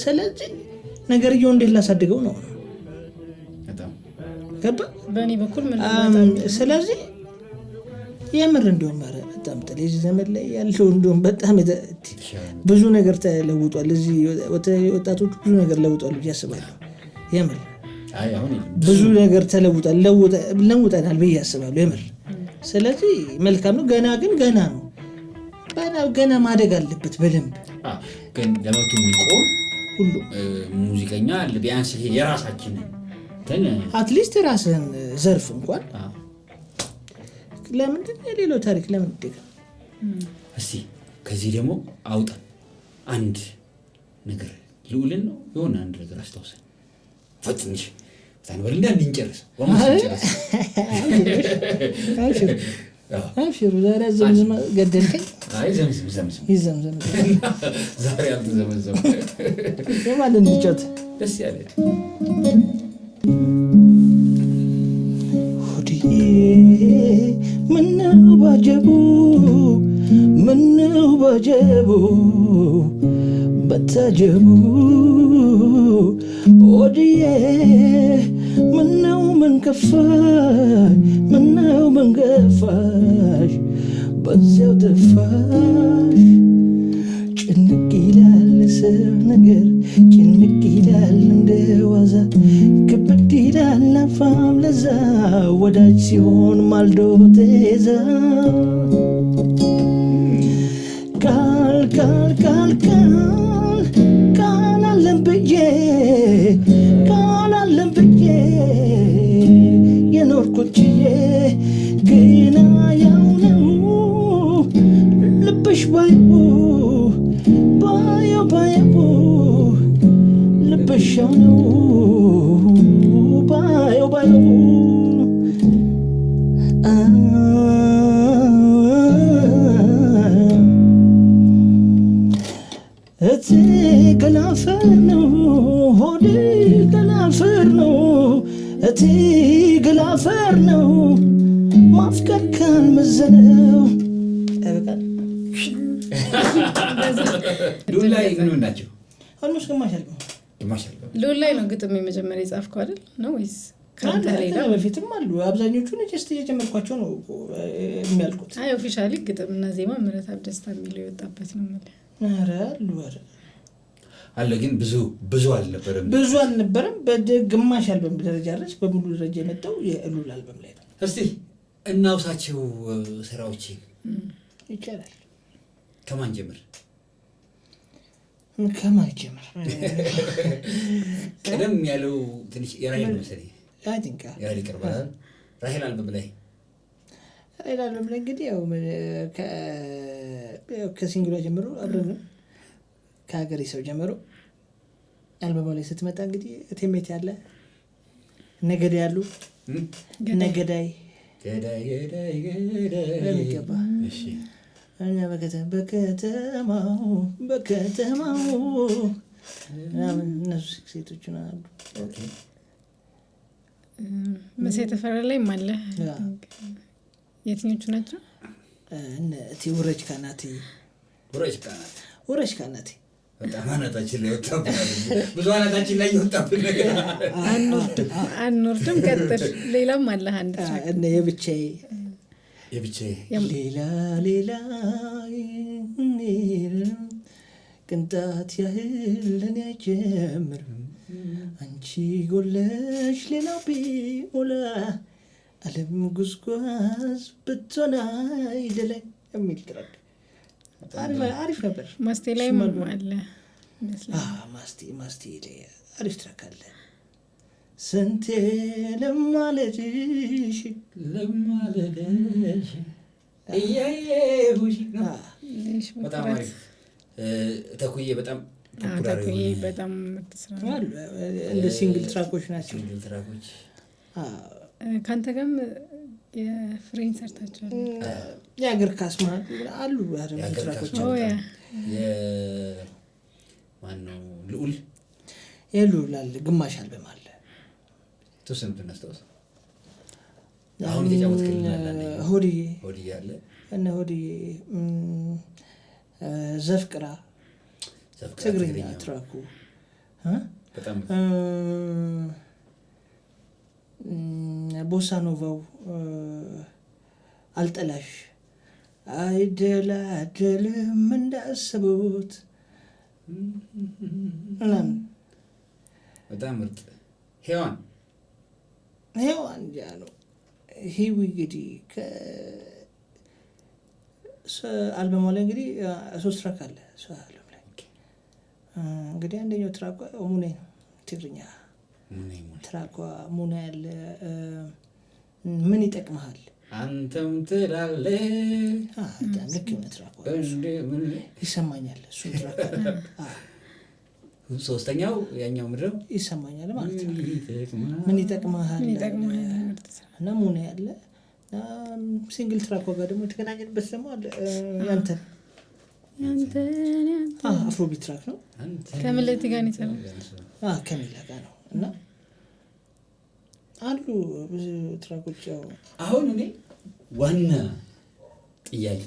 ስለዚህ ነገርየው እንዴት ላሳድገው ነው ገባ በእኔ በኩል ምን ስለዚህ የምር እንዲሆን ማረ በጣም ጥልጅ ዘመን ላይ ያለው እንዲሆን በጣም ብዙ ነገር ተለውጧል። እዚህ ወጣቶች ብዙ ነገር ለውጧል ብዬ አስባለሁ። የምር ብዙ ነገር ተለውጧል ለውጠናል ብዬ አስባለሁ የምር። ስለዚህ መልካም ነው። ገና ነው ገና ማደግ አለበት በደንብ ግን ለመብቱ የሚቆም ሁሉ ሙዚቀኛ ቢያንስ ይሄ የራሳችን አትሊስት የራስህን ዘርፍ እንኳን ለምንድን የሌለው ታሪክ ለምን ይደገም? እስቲ ከዚህ ደግሞ አውጣን አንድ ነገር ልዑልን ነው የሆነ አንድ ነገር አስታውሰን ፈጥንሽ ታንበል እንጨርስ አብሽሩ ዛሬ ዘምዘም ገደልከኝ። አይ ዘምዘም ይዘምዘም ዛሬ አልተዘመዘም የማንን ልጆት ደስ ያለ ምነው ባጀቡ በታጀቡ ወዲዬ ምነው ምን ገፋሽ በዚያው ተፋሽ ጭንቅ ይላል ሰው ነገር ጭንቅ ይላል እንደ ዋዛ ከበድ ይላል አፋም ለዛ ወዳጅ ሲሆን ማልዶ ተዛ ቃል አለን ብዬ የኖርኩት ችዬ ግና ያው ነው ልብሽ ባየው ልብሽ ያው ነው ባየው እቲ ገላፈር ነው ሆዴ ገላፈር ነው እቲ ገላፈር ነው ማፍቀር ካልመዘነው ያበቃል። ሉል ላይ ምን ናቸው? አልሞስ ግማሽ ሉል ላይ ነው ግጥም የመጀመሪያ የጻፍከው አይደል ነው ወይስ ካንተ ሌላ? በፊትም አሉ አብዛኞቹን ጀስት እየጀመርኳቸው ነው የሚያልቁት። አይ ኦፊሻሊ ግጥምና ዜማ ምህረተአብ ደስታ የሚለው የወጣበት ነው ማለት ኧረ አለ ግን ብዙ አልነበረም። በግማሽ አልበም ደረጃ አለች። በሙሉ ደረጃ የመጣው የሉል አልበም ላይ ነው። እስቲ እናውሳቸው ስራዎች ይቻላል። ከማን ጀምር? ቀደም ያለው ትንሽ የራሄል መሰለኝ የራሄል ይቀርባል። ራሄል አልበም ላይ እንግዲህ ያው ከሲንግሏ ጀምሮ አብረን ከሀገሬ ሰው ጀምሮ አልበማ ላይ ስትመጣ እንግዲህ እቴሜት ያለ ነገዳይ ያሉ ነገዳይ በሚገባ እኛ በከተማው ምናምን እነሱ ሴቶች አሉ። መሳይ ተፈራ ላይም አለ። የትኞቹ ናቸው? እቲ ውረጅ ካናቴ በጣም አናታችን ላይ ወጣብን። ብዙ አናታችን ላይ ወጣብን ነገር አንወርድም። ቀጥል። ሌላም አለ አንድ እነ የብቻዬ ሌላ ቅንጣት ያህል ለኔ አይጀምርም አንቺ ጎለሽ ሌላው ቢሞላ ዓለም ጉዝጓዝ ብትሆን አይደለኝ የሚል ትራክ አሪፍ ነበር። ማስቴ ላይም አለ። ማስቴ ላይ አሪፍ ትራክ አለ። ስንቴ ለማለድሽ እያየሁሽ በጣም አሪፍ ተኩዬ በጣም በጣም ምትስራ እንደ ሲንግል ትራኮች ናቸው። ካንተ ጋርም የፍሬን ሰርታችኋል። የአገር ካስማ አሉ ትራኮች ማነው ልዑል የሉል አለ። ግማሽ አልበም አለ። ተወሰነ ብናስታውስ አሁን የተጫወትክልኝ አለ። ሆዲ አለ ከነ ሆዲ ዘፍቅራ ትግርኛ ትራኩ በጣም ቦሳ ኖቫው አልጠላሽ አይደላደልም እንዳሰቡት በጣም ምርጥ ሄዋን ያ ነው። ሂዊ እንግዲህ አልበሟ ላይ እንግዲህ 3 ትራክ አለ አልበም ላይ እንግዲህ አንደኛው ትራኳ ሙኔ ነው። ትግርኛ ትራኳ ሙኔ ያለ ምን ይጠቅመሃል አንተም ትላለህ ልክ ነው። ትራኳ ይሰማኛል እሱን ትራክ ሶስተኛው ያኛው ምድረው ይሰማኛል ማለት ነው። ምን ይጠቅመሃል እና ሙኔ ያለ ሲንግል ትራክ ጋር ደግሞ የተገናኘንበት ደግሞ ያንተን አፍሮቢት ትራክ ነው። ከሚለቲ ጋር ነው ከሚላ ጋር ነው እና አሉ ብዙ ትራኮች። ያው አሁን እኔ ዋና ጥያቄ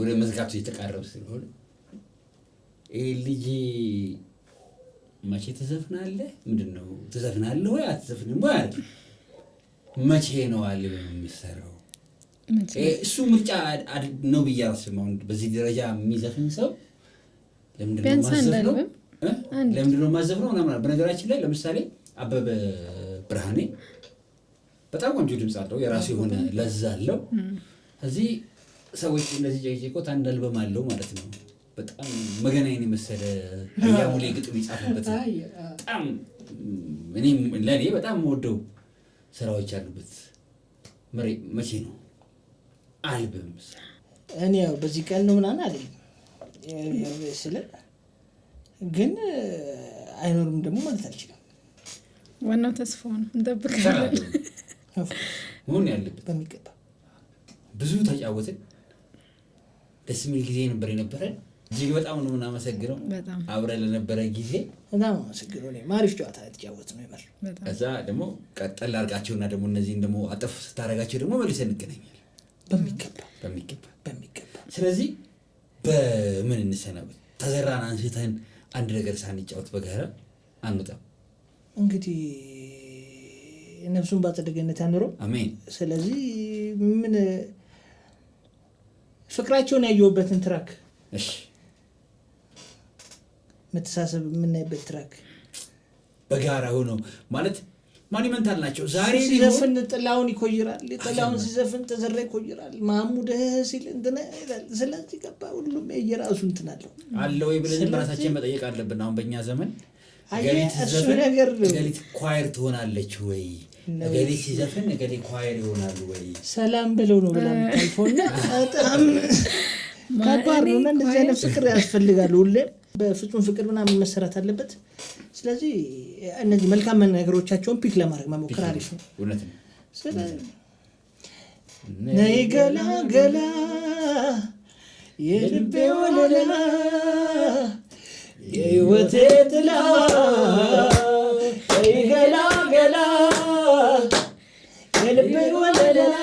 ወደ መዝጋቱ የተቃረበ ስለሆነ ይሄ ልጅ መቼ ትዘፍናለህ? ምንድነው ትዘፍናለህ ወይ አትዘፍንም ወይ አይደል? መቼ ነው አልበም የሚሰራው? እሱ ምርጫ ነው ብዬ አስባለሁ። በዚህ ደረጃ የሚዘፍን ሰው ለምንድነው ማዘፍነው? ለምንድነው ማዘፍነው? በነገራችን ላይ ለምሳሌ አበበ ብርሃኔ በጣም ቆንጆ ድምጽ አለው፣ የራሱ የሆነ ለዛ አለው። እዚህ ሰዎች እንደዚህ ጀይቆት አንድ አልበም አለው ማለት ነው። በጣም መገናኘን የመሰለ ያሙሌ ግጥም ይጻፍበት በጣም ለኔ በጣም ወደው ስራዎች ያሉበት መቼ ነው አልበም? እኔ ያው በዚህ ቀን ነው ምናምን አይደለም ስለ ግን አይኖርም ደግሞ ማለት አልችልም። ዋናው ተስፋው ነው እንጠብቃለን። መሆን ያለበት በሚገባ ብዙ ተጫወትን። ደስ የሚል ጊዜ ነበር የነበረን። እጅግ በጣም ነው የምናመሰግነው አብረን ለነበረ ጊዜ በጣም አመሰግነው። እኔ ማሪፍ ጨዋታ ተጫወት ነው ይመር ከዛ ደግሞ ቀጠል አድርጋቸውና ደግሞ እነዚህን ደግሞ አጠፍ ስታደርጋቸው ደግሞ መልሰን እንገናኛለን በሚገባ። ስለዚህ በምን እንሰናበት? ተዘራን አንስተን አንድ ነገር ሳንጫወት በጋራ አንወጣም። እንግዲህ ነፍሱን በአጸደ ገነት ያኑረው። አሜን። ስለዚህ ምን ፍቅራቸውን ያየሁበትን ትራክ እሺ መተሳሰብ የምናይበት ትራክ በጋራ ሆኖ ማለት ማኒመንታል ናቸው። ዛሬ ሲዘፍን ጥላውን ይኮይራል፣ ጥላውን ሲዘፍን ተዘራ ይኮይራል፣ ማሙድ ሲል እንትን ይላል። ስለዚህ ገባ ሁሉም የየራሱ እንትን አለ ወይ ብለን በራሳችን መጠየቅ አለብን። አሁን በእኛ ዘመን ገሊት ኳየር ትሆናለች ወይ? ገሊት ሲዘፍን ገሊት ኳየር ይሆናሉ ወይ? ሰላም ብለው ነው ብለን ታልፎና በጣም ከባድ ነው። እንደዚህ አይነት ፍቅር ያስፈልጋል። ሁሌም በፍጹም ፍቅር ምናምን መሰራት አለበት። ስለዚህ እነዚህ መልካም ነገሮቻቸውን ፒክ ለማድረግ መሞከር አሪፍ ነው። እውነት ነው። ስለዚህ ነይ ገላ ገላ የልቤ ወለላ የህይወቴ ጥላ ነይ ገላ ገላ የልቤ ወለላ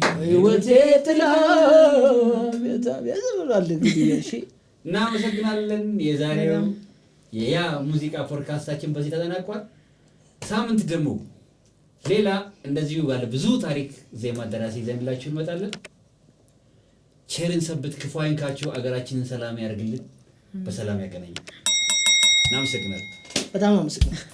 የህይወቴ ጥላ በጣም ያዘብራል። እንግዲህ እሺ እናመሰግናለን። የዛሬው የያ ሙዚቃ ፖድካስታችን በዚህ ተጠናቋል። ሳምንት ደግሞ ሌላ እንደዚሁ ባለ ብዙ ታሪክ ዜማ ደራሲ ይዘንላችሁ እንመጣለን። ቸርን ሰብት፣ ክፉ አይንካችሁ፣ አገራችንን ሰላም ያርግልን፣ በሰላም ያገናኘን። እናመሰግናለን። በጣም አመሰግናለሁ።